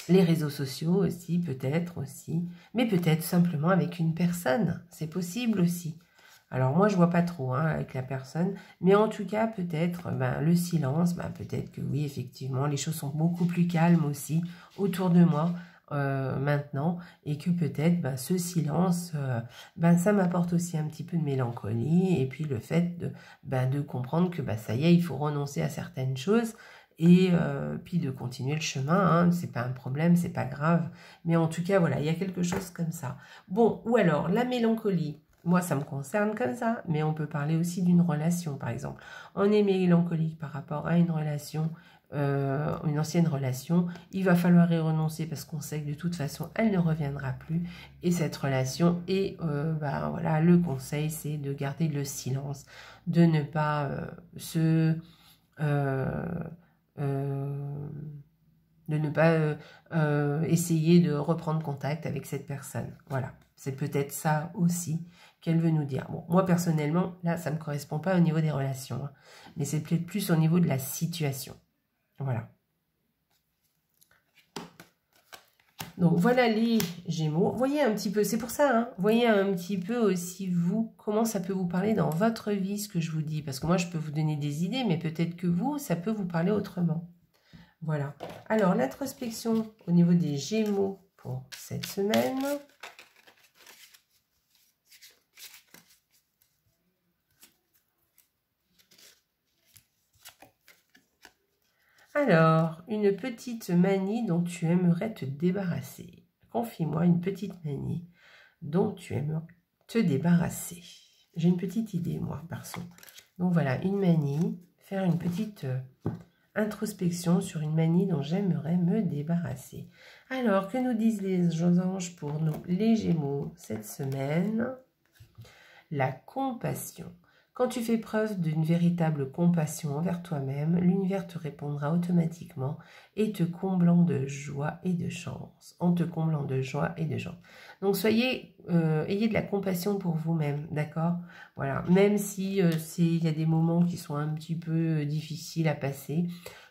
les réseaux sociaux aussi, peut-être aussi, mais peut-être simplement avec une personne, c'est possible aussi. Alors moi je vois pas trop hein, avec la personne, mais en tout cas peut-être le silence, peut-être que oui effectivement les choses sont beaucoup plus calmes aussi autour de moi maintenant, et que peut-être ce silence, ça m'apporte aussi un petit peu de mélancolie, et puis le fait de comprendre que ça y est, il faut renoncer à certaines choses, et puis de continuer le chemin, hein, c'est pas un problème, c'est pas grave, mais en tout cas voilà, il y a quelque chose comme ça. Bon, ou alors la mélancolie, moi ça me concerne comme ça, mais on peut parler aussi d'une relation par exemple. On est mélancolique par rapport à une relation, une ancienne relation, il va falloir y renoncer parce qu'on sait que de toute façon elle ne reviendra plus, et cette relation, et voilà, le conseil c'est de garder le silence, de ne pas de ne pas essayer de reprendre contact avec cette personne. Voilà, c'est peut-être ça aussi qu'elle veut nous dire. Bon, moi personnellement, là, ça ne me correspond pas au niveau des relations, hein, mais c'est peut-être plus au niveau de la situation. Voilà. Donc voilà les Gémeaux. Voyez un petit peu, c'est pour ça, hein, voyez un petit peu aussi vous, comment ça peut vous parler dans votre vie, ce que je vous dis. Parce que moi, je peux vous donner des idées, mais peut-être que vous, ça peut vous parler autrement. Voilà. Alors, l'introspection au niveau des Gémeaux pour cette semaine. Alors, une petite manie dont tu aimerais te débarrasser. Confie-moi une petite manie dont tu aimerais te débarrasser. J'ai une petite idée, moi, perso. Donc voilà, une manie, faire une petite introspection sur une manie dont j'aimerais me débarrasser. Alors, que nous disent les anges pour nous, les Gémeaux, cette semaine? La compassion. Quand tu fais preuve d'une véritable compassion envers toi-même, l'univers te répondra automatiquement et te comblant de joie et de chance. En te comblant de joie et de chance. Donc, ayez de la compassion pour vous-même, d'accord? Voilà, même si il y a des moments qui sont un petit peu difficiles à passer.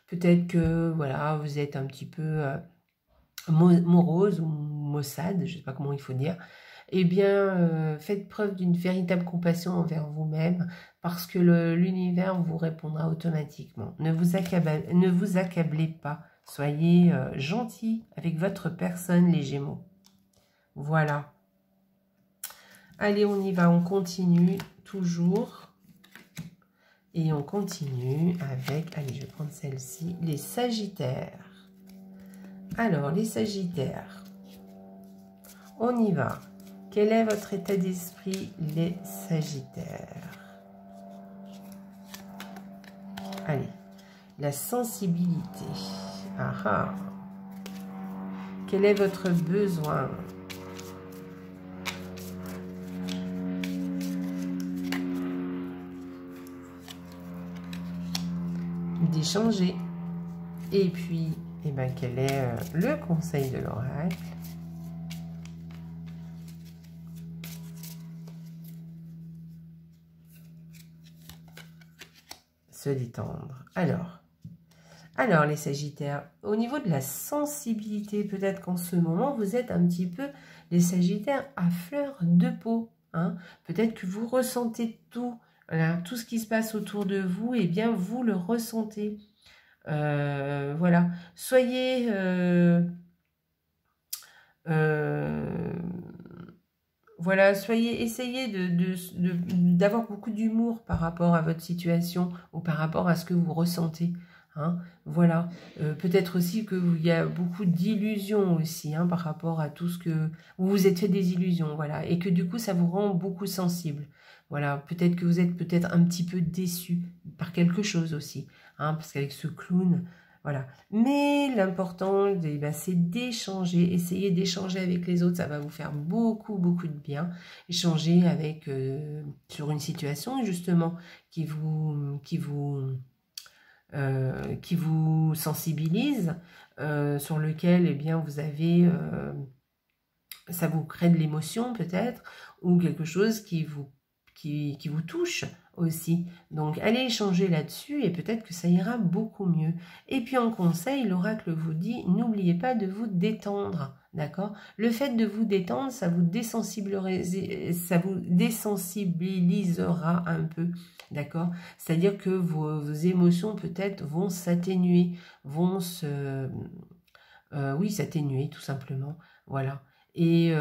Peut-être que, voilà, vous êtes un petit peu morose ou maussade, je ne sais pas comment il faut dire. Eh bien, faites preuve d'une véritable compassion envers vous-même, parce que l'univers vous répondra automatiquement. Ne vous accablez pas. Soyez gentils avec votre personne, les Gémeaux. Voilà. Allez, on y va, on continue toujours. Et on continue avec, allez, je vais prendre celle-ci, les Sagittaires. Alors, les Sagittaires, on y va. Quel est votre état d'esprit, les Sagittaires? Allez, la sensibilité. Ah ah. Quel est votre besoin? D'échanger. Et puis, eh ben, quel est le conseil de l'oracle? Se détendre. Alors les Sagittaires, au niveau de la sensibilité, peut-être qu'en ce moment, vous êtes un petit peu, les Sagittaires, à fleur de peau. Hein. Peut-être que vous ressentez tout, voilà, tout ce qui se passe autour de vous, et bien vous le ressentez. Voilà, soyez... voilà, essayez d'avoir beaucoup d'humour par rapport à votre situation ou par rapport à ce que vous ressentez. Hein, voilà, peut-être aussi qu'il y a beaucoup d'illusions aussi hein, par rapport à tout ce que vous vous êtes fait des illusions, voilà, et que du coup ça vous rend beaucoup sensible. Voilà, peut-être que vous êtes peut-être un petit peu déçu par quelque chose aussi, hein, parce qu'avec ce clown, Voilà. Mais l'important, eh ben, c'est d'échanger. Essayez d'échanger avec les autres. Ça va vous faire beaucoup, beaucoup de bien. Échanger avec, sur une situation, justement, qui vous sensibilise, sur lequel, eh bien, vous avez... ça vous crée de l'émotion peut-être, ou quelque chose qui vous touche aussi. Donc allez échanger là-dessus et peut-être que ça ira beaucoup mieux. Et puis en conseil, l'oracle vous dit, n'oubliez pas de vous détendre, d'accord? Le fait de vous détendre, ça vous désensibilisera un peu, d'accord? C'est-à-dire que vos émotions peut-être vont s'atténuer, vont oui, s'atténuer tout simplement, voilà. Et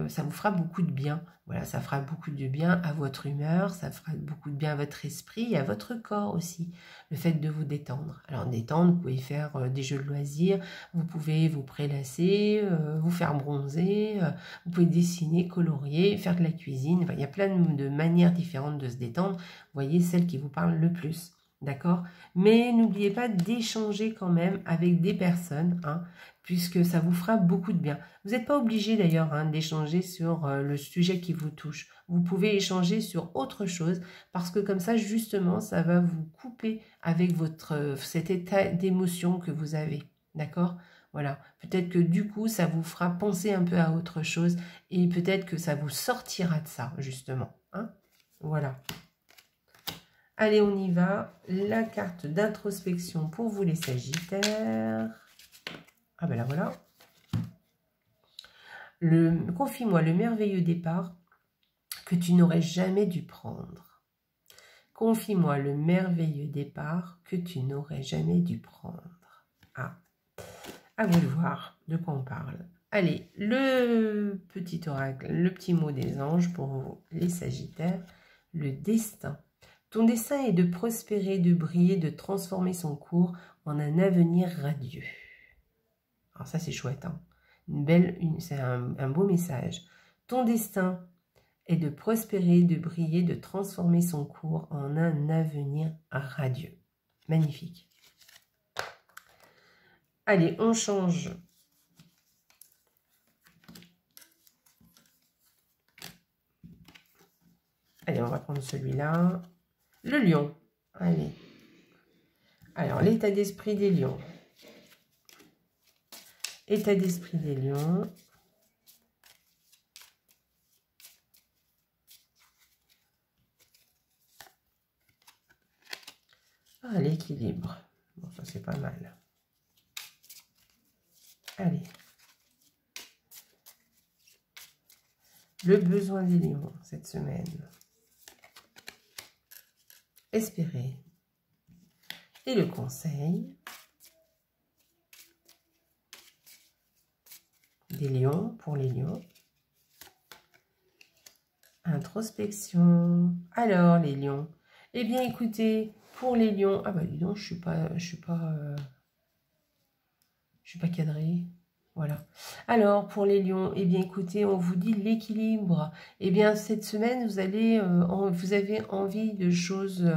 ça vous fera beaucoup de bien. Voilà, ça fera beaucoup de bien à votre humeur, ça fera beaucoup de bien à votre esprit et à votre corps aussi, le fait de vous détendre. Alors détendre, vous pouvez faire des jeux de loisirs, vous pouvez vous prélasser, vous faire bronzer, vous pouvez dessiner, colorier, faire de la cuisine. Enfin, il y a plein de manières différentes de se détendre. Voyez celle qui vous parle le plus. D'accord? Mais n'oubliez pas d'échanger quand même avec des personnes, hein, puisque ça vous fera beaucoup de bien. Vous n'êtes pas obligé d'ailleurs d'échanger sur le sujet qui vous touche. Vous pouvez échanger sur autre chose, parce que comme ça, justement, ça va vous couper avec cet état d'émotion que vous avez. D'accord? Voilà. Peut-être que du coup, ça vous fera penser un peu à autre chose, et peut-être que ça vous sortira de ça, justement. Hein? Voilà. Allez, on y va. La carte d'introspection pour vous les Sagittaires. Ah ben là, voilà. Confie-moi le merveilleux départ que tu n'aurais jamais dû prendre. Confie-moi le merveilleux départ que tu n'aurais jamais dû prendre. Ah, à vous de voir de quoi on parle. Allez, le petit oracle, le petit mot des anges pour vous, les Sagittaires. Le destin. Ton destin est de prospérer, de briller, de transformer son cours en un avenir radieux. Alors ça, c'est chouette, hein. C'est un beau message. Ton destin est de prospérer, de briller, de transformer son cours en un avenir radieux. Magnifique. Allez, on change. Allez, on va prendre celui-là. Le lion. Allez. Alors, l'état d'esprit des lions. État d'esprit des lions. Ah, l'équilibre. Bon, ça, c'est pas mal. Allez. Le besoin des lions cette semaine. Espérer. Et le conseil des lions pour les lions. Introspection. Alors les lions. Eh bien écoutez, pour les lions, ah bah dis donc, je suis pas cadrée. Voilà. Alors pour les lions, eh bien écoutez, on vous dit l'équilibre. Eh bien cette semaine, vous avez envie de choses,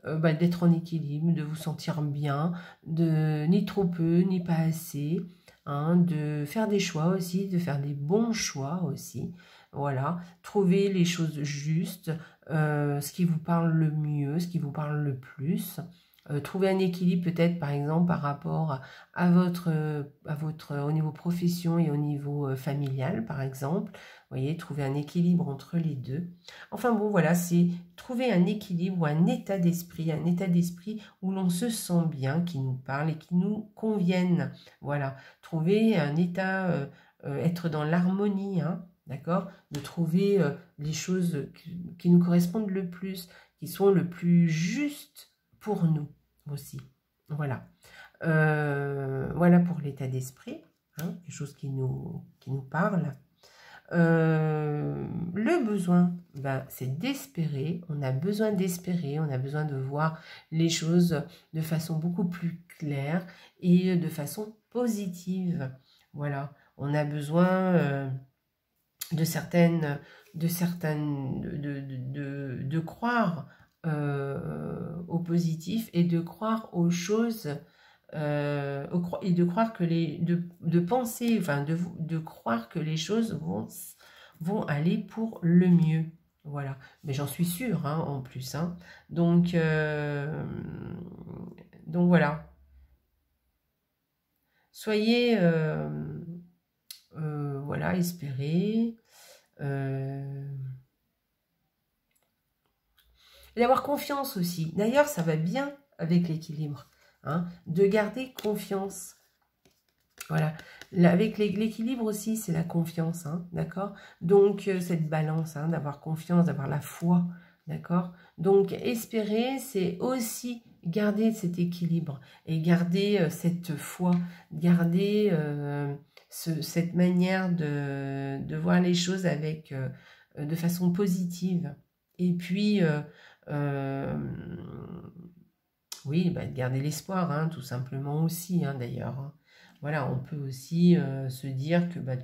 d'être en équilibre, de vous sentir bien, ni trop peu, ni pas assez, hein, de faire des choix aussi, de faire des bons choix aussi. Voilà, trouver les choses justes, ce qui vous parle le mieux, ce qui vous parle le plus. Trouver un équilibre peut-être par exemple par rapport à au niveau profession et au niveau familial par exemple. Vous voyez, trouver un équilibre entre les deux. Enfin bon, voilà, c'est trouver un équilibre ou un état d'esprit où l'on se sent bien, qui nous parle et qui nous convienne. Voilà, trouver un état, être dans l'harmonie, hein, d'accord, de trouver les choses qui nous correspondent le plus, qui sont le plus justes pour nous aussi. Voilà. Voilà pour l'état d'esprit, hein, quelque chose qui nous parle. Le besoin, c'est d'espérer. On a besoin d'espérer, on a besoin de voir les choses de façon beaucoup plus claire et de façon positive. Voilà, on a besoin de croire au positif et de croire aux choses et de croire que de penser, enfin de croire que les choses vont aller pour le mieux. Voilà, mais j'en suis sûre, hein, en plus. Hein. Donc voilà. Soyez, voilà, espérez. Et d'avoir confiance aussi. D'ailleurs, ça va bien avec l'équilibre. Hein, de garder confiance. Voilà. Avec l'équilibre aussi, c'est la confiance. Hein, d'accord. Donc, cette balance, hein, d'avoir confiance, d'avoir la foi. D'accord. Donc, espérer, c'est aussi garder cet équilibre. Et garder cette foi. Garder cette manière de voir les choses avec, de façon positive. Et puis... oui, bah, garder l'espoir, hein, tout simplement aussi, hein, d'ailleurs. Hein. Voilà, on peut aussi se dire que bah,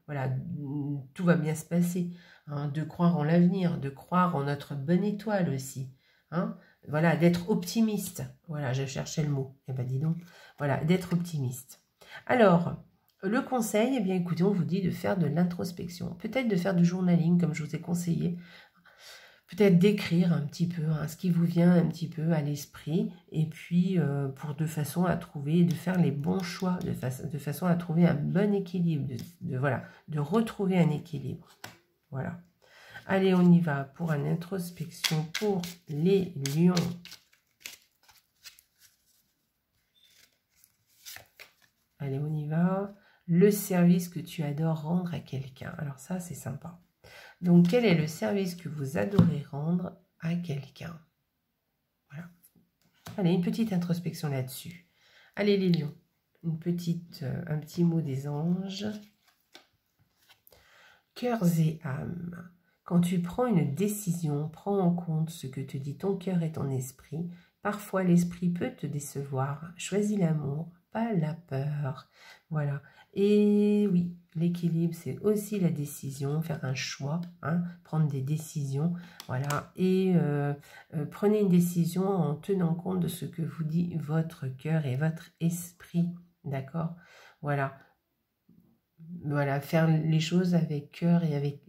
voilà, tout va bien se passer. Hein, de croire en l'avenir, de croire en notre bonne étoile aussi. Hein. Voilà, d'être optimiste. Voilà, je cherchais le mot. Eh ben dis donc. Voilà, d'être optimiste. Alors, le conseil, eh bien écoutez, on vous dit de faire de l'introspection. Peut-être de faire du journaling, comme je vous ai conseillé. Peut-être d'écrire un petit peu hein, ce qui vous vient un petit peu à l'esprit et puis de façon à trouver, de faire les bons choix, de façon à trouver un bon équilibre, voilà, de retrouver un équilibre. Voilà. Allez, on y va pour une introspection pour les lions. Allez, on y va. Le service que tu adores rendre à quelqu'un. Alors ça, c'est sympa. Donc, quel est le service que vous adorez rendre à quelqu'un? Voilà. Allez, une petite introspection là-dessus. Allez, les lions, un petit mot des anges. Cœurs et âmes. Quand tu prends une décision, prends en compte ce que te dit ton cœur et ton esprit. Parfois, l'esprit peut te décevoir. Choisis l'amour, pas la peur. Voilà. Et oui, l'équilibre, c'est aussi la décision, faire un choix, hein, prendre des décisions. Voilà. Et prenez une décision en tenant compte de ce que vous dit votre cœur et votre esprit. D'accord? Voilà. Voilà, faire les choses avec cœur et avec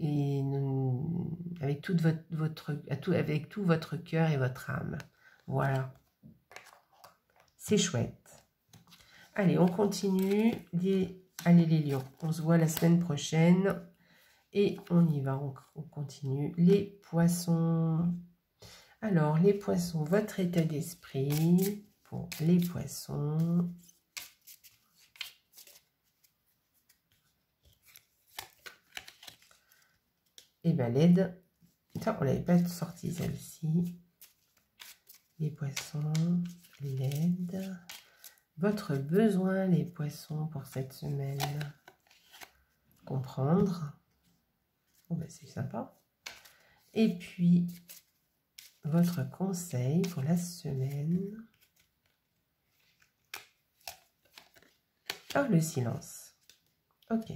avec tout votre cœur et votre âme. Voilà. C'est chouette. Allez, on continue. Allez les lions, on se voit la semaine prochaine. Et on y va, on continue. Les poissons. Alors, les poissons, votre état d'esprit pour les poissons. Et bien l'aide, ça on l'avait pas sorti celle-ci. Les poissons, l'aide. Votre besoin les poissons pour cette semaine. Comprendre. Bon ben c'est sympa. Et puis votre conseil pour la semaine. Oh le silence. Ok.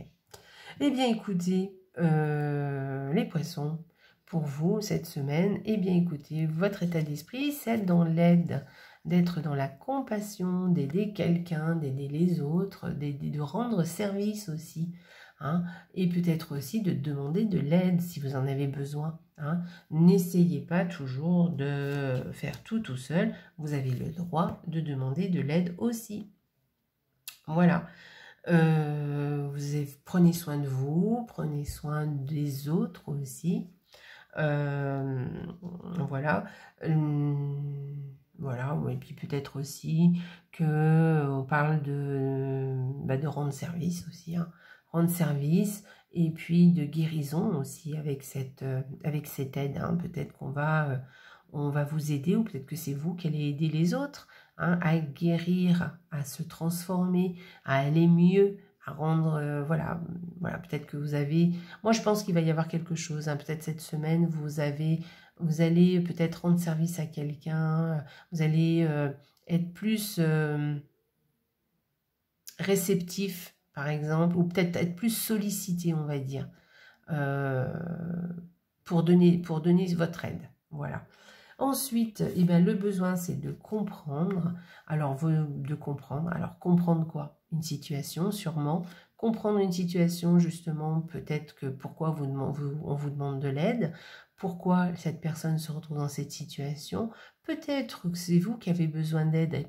Eh bien écoutez. Les poissons, pour vous, cette semaine, eh bien écoutez, votre état d'esprit, c'est dans l'aide, d'être dans la compassion, d'aider quelqu'un, d'aider les autres, de rendre service aussi, hein, et peut-être aussi de demander de l'aide si vous en avez besoin. Hein. N'essayez pas toujours de faire tout seul, vous avez le droit de demander de l'aide aussi. Voilà. Prenez soin de vous, prenez soin des autres aussi. Voilà. Voilà, et puis peut-être aussi qu'on parle de rendre service aussi. Hein. Rendre service et puis de guérison aussi avec cette aide. Hein. Peut-être on va vous aider ou peut-être que c'est vous qui allez aider les autres. Hein, à guérir, à se transformer, à aller mieux, à rendre, voilà, peut-être que vous avez, moi je pense qu'il va y avoir quelque chose, hein, peut-être cette semaine, vous allez peut-être rendre service à quelqu'un, vous allez être plus réceptif, par exemple, ou peut-être être plus sollicité, on va dire, pour donner votre aide, voilà. Ensuite, eh bien, le besoin, c'est de comprendre. Alors, comprendre quoi? Une situation, sûrement. Comprendre une situation, justement, peut-être que pourquoi on vous demande de l'aide, pourquoi cette personne se retrouve dans cette situation. Peut-être que c'est vous qui avez besoin d'aide et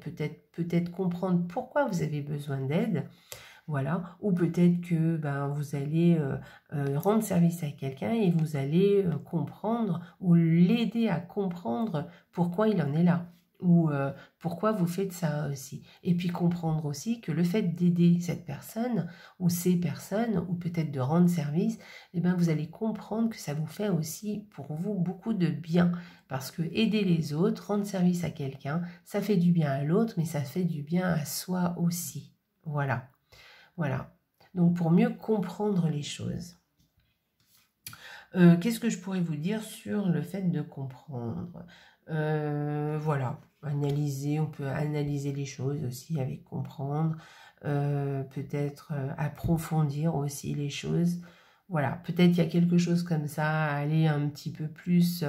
peut-être comprendre pourquoi vous avez besoin d'aide. Voilà, ou peut-être que vous allez rendre service à quelqu'un et vous allez comprendre ou l'aider à comprendre pourquoi il en est là ou pourquoi vous faites ça aussi. Et puis comprendre aussi que le fait d'aider cette personne ou ces personnes ou peut-être de rendre service, eh bien vous allez comprendre que ça vous fait aussi pour vous beaucoup de bien. Parce que aider les autres, rendre service à quelqu'un, ça fait du bien à l'autre, mais ça fait du bien à soi aussi. Voilà. Voilà, donc pour mieux comprendre les choses. Qu'est-ce que je pourrais vous dire sur le fait de comprendre? Voilà, on peut analyser les choses aussi avec comprendre, peut-être approfondir aussi les choses. Voilà, peut-être il y a quelque chose comme ça, aller un petit peu plus,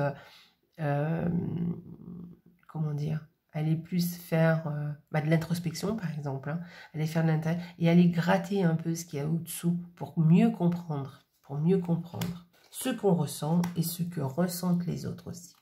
comment dire? Aller plus faire de l'introspection, par exemple, hein, aller faire de l'intérieur et aller gratter un peu ce qu'il y a au-dessous pour mieux comprendre ce qu'on ressent et ce que ressentent les autres aussi.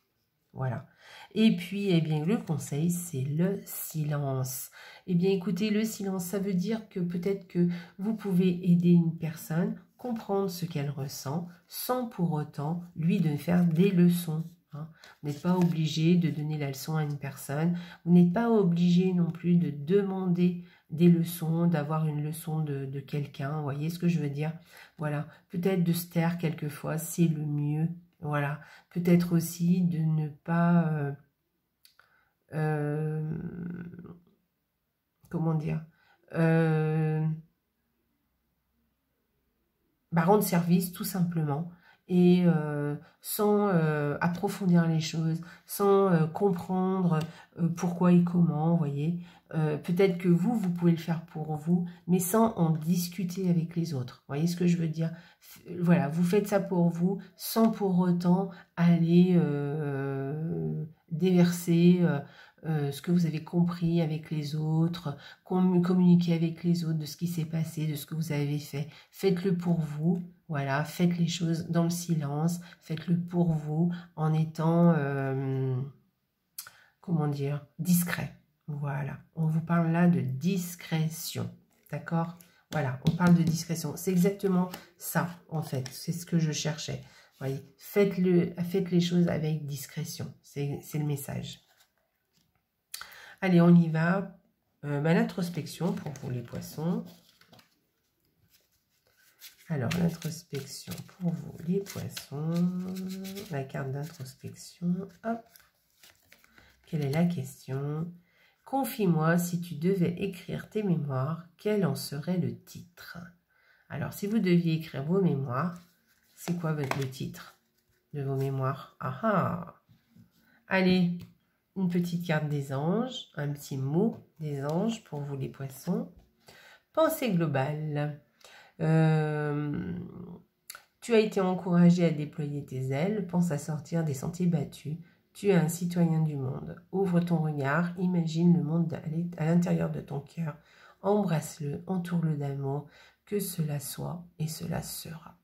Voilà. Et puis, eh bien, le conseil, c'est le silence. Eh bien, écoutez, le silence, ça veut dire que peut-être que vous pouvez aider une personne, comprendre ce qu'elle ressent, sans pour autant lui de faire des leçons. Hein. Vous n'êtes pas obligé de donner la leçon à une personne. Vous n'êtes pas obligé non plus de demander des leçons, d'avoir une leçon de quelqu'un. Vous voyez ce que je veux dire? Voilà. Peut-être de se taire quelquefois, c'est le mieux. Voilà. Peut-être aussi de ne pas... comment dire? Rendre service tout simplement et sans approfondir les choses, sans comprendre pourquoi et comment, vous voyez. Peut-être que vous pouvez le faire pour vous, mais sans en discuter avec les autres. Vous voyez ce que je veux dire? Voilà, vous faites ça pour vous, sans pour autant aller déverser ce que vous avez compris avec les autres, communiquer avec les autres de ce qui s'est passé, de ce que vous avez fait. Faites-le pour vous, voilà, faites les choses dans le silence, faites-le pour vous en étant, comment dire, discret. Voilà, on vous parle là de discrétion, d'accord? Voilà, on parle de discrétion. C'est exactement ça, en fait, c'est ce que je cherchais. Voyez, faites les choses avec discrétion, c'est le message. Allez, on y va. L'introspection pour vous les poissons. Alors, l'introspection pour vous les poissons. La carte d'introspection. Hop. Quelle est la question? Confie-moi, si tu devais écrire tes mémoires, quel en serait le titre? Alors, si vous deviez écrire vos mémoires, c'est quoi le titre de vos mémoires? Ah ah! Allez, une petite carte des anges, un petit mot des anges pour vous les poissons. Pensée globale. Tu as été encouragé à déployer tes ailes, pense à sortir des sentiers battus. Tu es un citoyen du monde. Ouvre ton regard, imagine le monde à l'intérieur de ton cœur. Embrasse-le, entoure-le d'amour, que cela soit et cela sera.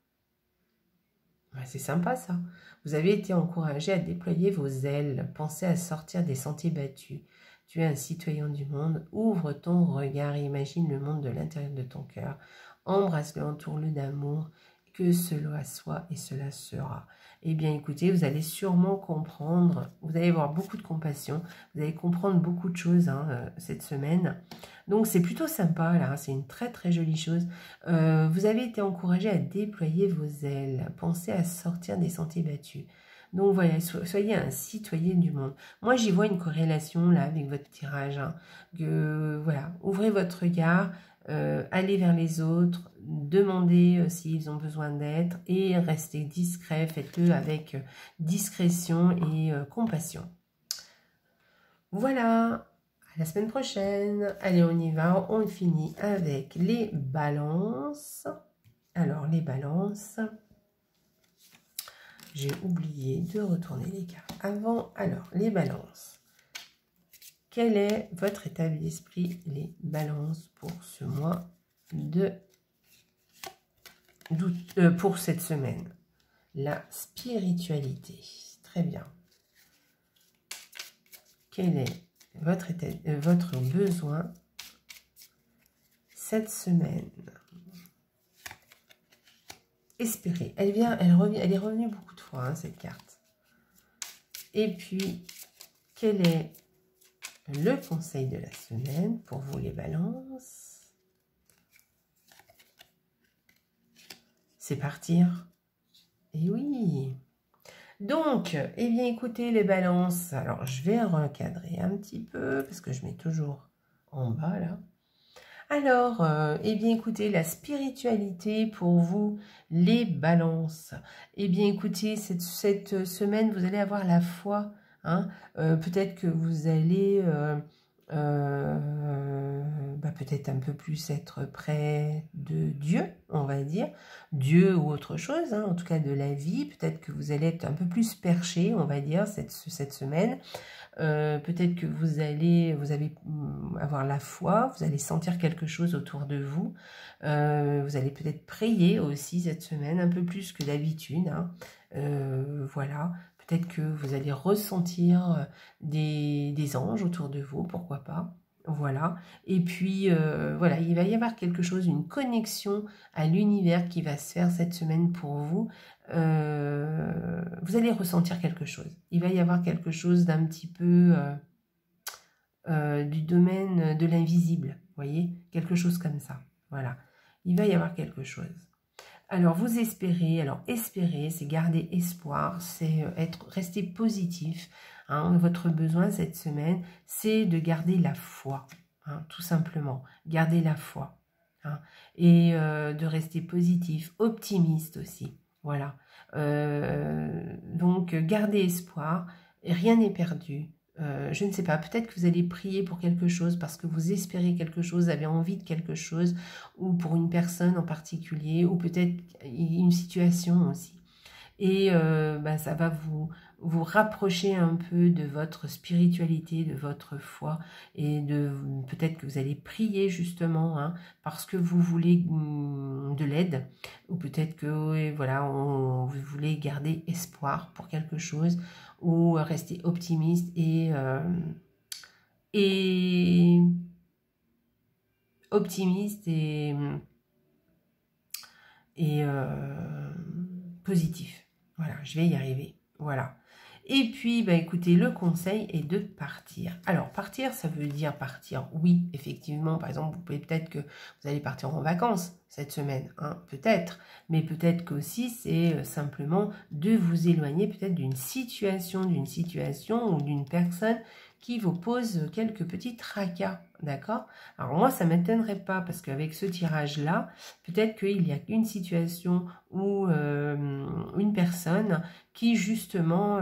C'est sympa ça. Vous avez été encouragé à déployer vos ailes. Pensez à sortir des sentiers battus. Tu es un citoyen du monde. Ouvre ton regard et imagine le monde de l'intérieur de ton cœur. Embrasse-le, entoure-le d'amour. Que cela soit et cela sera. Eh bien, écoutez, vous allez sûrement comprendre. Vous allez avoir beaucoup de compassion. Vous allez comprendre beaucoup de choses cette semaine. Donc, c'est plutôt sympa, là. C'est une très, très jolie chose. Vous avez été encouragé à déployer vos ailes. Pensez à sortir des sentiers battus. Donc, voilà, soyez un citoyen du monde. Moi, j'y vois une corrélation, là, avec votre tirage. Voilà, ouvrez votre regard, allez vers les autres, demandez s'ils ont besoin d'aide et restez discret. Faites-le avec discrétion et compassion. Voilà. À la semaine prochaine. Allez, on y va. On finit avec les balances. Alors, les balances. j'ai oublié de retourner les cartes avant. Alors, les balances. Quel est votre état d'esprit, les balances, pour ce mois de d'août, pour cette semaine? La spiritualité. Très bien. Quel est votre besoin cette semaine? Espérer. Elle est revenue beaucoup de fois, hein, cette carte. Et puis, quel est le conseil de la semaine pour vous, les balances? C'est partir. Et oui. Donc, eh bien, écoutez, les balances. Alors, je vais recadrer un petit peu, parce que je mets toujours en bas, là. Alors, eh bien, écoutez, la spiritualité pour vous, les balances. Eh bien, écoutez, cette semaine, vous allez avoir la foi. Hein, peut-être que vous allez peut-être un peu plus être près de Dieu, on va dire. Tieu ou autre chose, hein, en tout cas de la vie. Peut-être que vous allez être un peu plus perché, on va dire, cette semaine. Peut-être que vous allez avoir la foi, vous allez sentir quelque chose autour de vous. Vous allez peut-être prier aussi cette semaine, un peu plus que d'habitude. Hein. Voilà, peut-être que vous allez ressentir des anges autour de vous, pourquoi pas. Voilà, et puis voilà, il va y avoir quelque chose, une connexion à l'univers qui va se faire cette semaine pour vous. Vous allez ressentir quelque chose. Il va y avoir quelque chose d'un petit peu du domaine de l'invisible, voyez, quelque chose comme ça. Voilà, il va y avoir quelque chose. Alors, vous espérez. Alors, espérer, c'est garder espoir, c'est rester positif. Hein. Votre besoin cette semaine, c'est de garder la foi, hein, tout simplement. Garder la foi. Hein, et de rester positif, optimiste aussi. Voilà. Donc, gardez espoir. Rien n'est perdu. Je ne sais pas, peut-être que vous allez prier pour quelque chose parce que vous espérez quelque chose, avez envie de quelque chose, ou pour une personne en particulier, ou peut-être une situation aussi. Et ça va vous rapprocher un peu de votre spiritualité, de votre foi, et peut-être que vous allez prier justement, hein, parce que vous voulez de l'aide, ou peut-être que voilà, vous voulez garder espoir pour quelque chose, ou rester optimiste et optimiste et positif. Voilà, je vais y arriver. Voilà. Et puis, écoutez, le conseil est de partir. Alors, partir, ça veut dire partir, oui, effectivement. Par exemple, vous pouvez peut-être que vous allez partir en vacances cette semaine, hein, peut-être. Mais peut-être qu'aussi, c'est simplement de vous éloigner peut-être d'une situation ou d'une personne qui vous pose quelques petits tracas, d'accord? Alors moi, ça ne m'étonnerait pas, parce qu'avec ce tirage-là, peut-être qu'il y a une situation ou une personne qui, justement,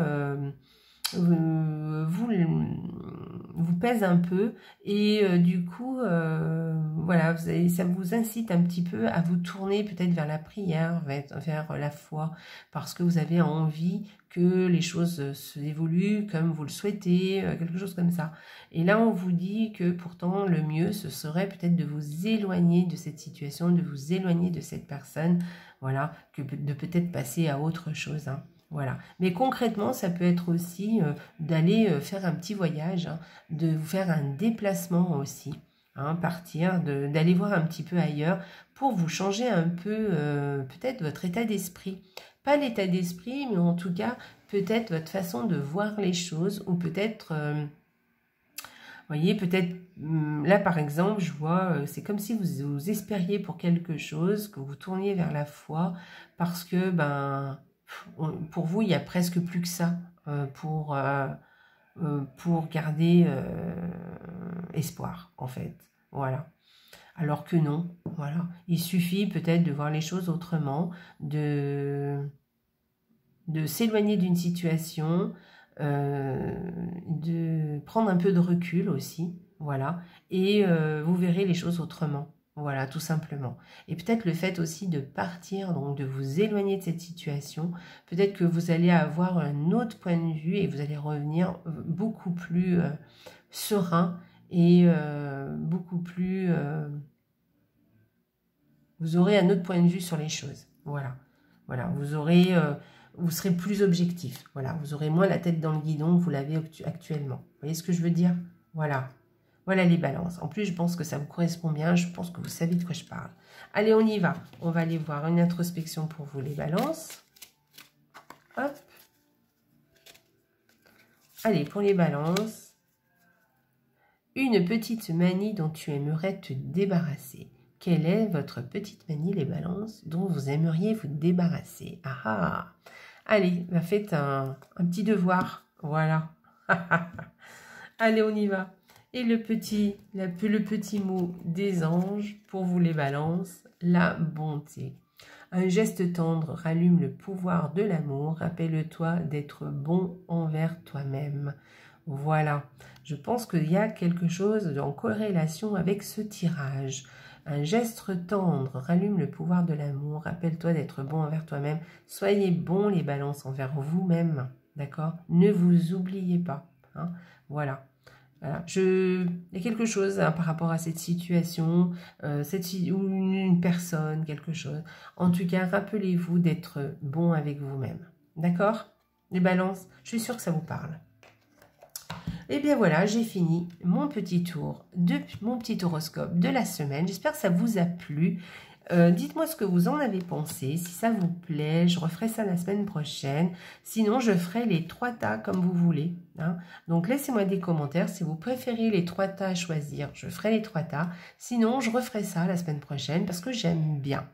vous pèse un peu, et du coup, voilà, ça vous incite un petit peu à vous tourner peut-être vers la prière, vers la foi, parce que vous avez envie que les choses se évoluent comme vous le souhaitez, quelque chose comme ça. Et là, on vous dit que pourtant, le mieux, ce serait peut-être de vous éloigner de cette situation, de vous éloigner de cette personne, voilà, que de peut-être passer à autre chose, hein. Voilà. Mais concrètement, ça peut être aussi d'aller faire un petit voyage, hein, de vous faire un déplacement aussi, hein, partir, d'aller voir un petit peu ailleurs pour vous changer un peu peut-être votre état d'esprit. Pas l'état d'esprit, mais en tout cas, peut-être votre façon de voir les choses, ou peut-être... voyez, peut-être, là par exemple, je vois, c'est comme si vous espériez pour quelque chose, que vous tourniez vers la foi, parce que, pour vous, il n'y a presque plus que ça pour garder espoir, en fait. Voilà. Alors que non, voilà. Il suffit peut-être de voir les choses autrement, de s'éloigner d'une situation, de prendre un peu de recul aussi, voilà. Et vous verrez les choses autrement. Voilà, tout simplement. Et peut-être le fait aussi de partir, donc de vous éloigner de cette situation, peut-être que vous allez avoir un autre point de vue et vous allez revenir beaucoup plus serein et beaucoup plus... vous aurez un autre point de vue sur les choses. Voilà. Voilà, vous serez plus objectif. Voilà, vous aurez moins la tête dans le guidon que vous l'avez actuellement. Vous voyez ce que je veux dire? Voilà. Voilà les balances. En plus, je pense que ça vous correspond bien. Je pense que vous savez de quoi je parle. Allez, on y va. On va aller voir une introspection pour vous, les balances. Hop. Allez, pour les balances. Une petite manie dont tu aimerais te débarrasser. Quelle est votre petite manie, les balances, dont vous aimeriez vous débarrasser? Ah ah. Allez, faites un petit devoir. Voilà. Allez, on y va. Et le petit mot des anges, pour vous les balances, la bonté. Un geste tendre rallume le pouvoir de l'amour. Rappelle-toi d'être bon envers toi-même. Voilà. Je pense qu'il y a quelque chose en corrélation avec ce tirage. Un geste tendre rallume le pouvoir de l'amour. Rappelle-toi d'être bon envers toi-même. Soyez bons les balances envers vous-même. D'accord? Ne vous oubliez pas. Hein? Voilà. Voilà. Il y a quelque chose hein, par rapport à cette situation, ou une personne, quelque chose. En tout cas, rappelez-vous d'être bon avec vous-même. D'accord? Les balances, je suis sûre que ça vous parle. Et bien voilà, j'ai fini mon petit tour, mon petit horoscope de la semaine. J'espère que ça vous a plu. Dites-moi ce que vous en avez pensé. Si ça vous plaît, je referai ça la semaine prochaine. Sinon, je ferai les 3 tas comme vous voulez. Hein. Donc, laissez-moi des commentaires. Si vous préférez les 3 tas à choisir, je ferai les 3 tas. Sinon, je referai ça la semaine prochaine parce que j'aime bien.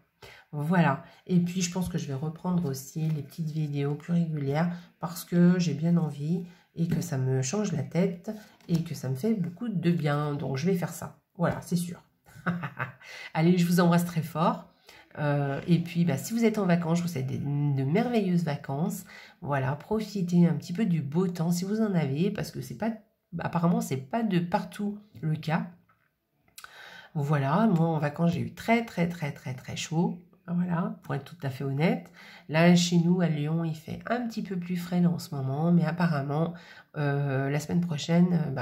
Voilà. Et puis, je pense que je vais reprendre aussi les petites vidéos plus régulières parce que j'ai bien envie et que ça me change la tête et que ça me fait beaucoup de bien. Donc, je vais faire ça. Voilà, c'est sûr. Allez, je vous embrasse très fort. Et puis, si vous êtes en vacances, je vous souhaite de merveilleuses vacances. Voilà, profitez un petit peu du beau temps si vous en avez, parce que c'est pas, apparemment, c'est pas de partout le cas. Voilà, moi en vacances, j'ai eu très chaud. Voilà, pour être tout à fait honnête. Là, chez nous, à Lyon, il fait un petit peu plus frais en ce moment, mais apparemment, la semaine prochaine,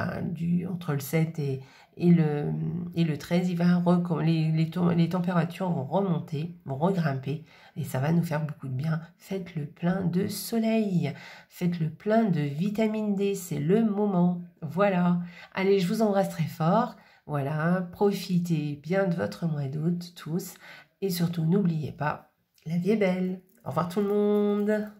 entre le 7 et le 13, les températures vont remonter, vont regrimper, et ça va nous faire beaucoup de bien. Faites le plein de soleil, faites le plein de vitamine D, c'est le moment. Voilà, allez, je vous embrasse très fort. Voilà, profitez bien de votre mois d'août, tous. Et surtout, n'oubliez pas, la vie est belle. Au revoir tout le monde.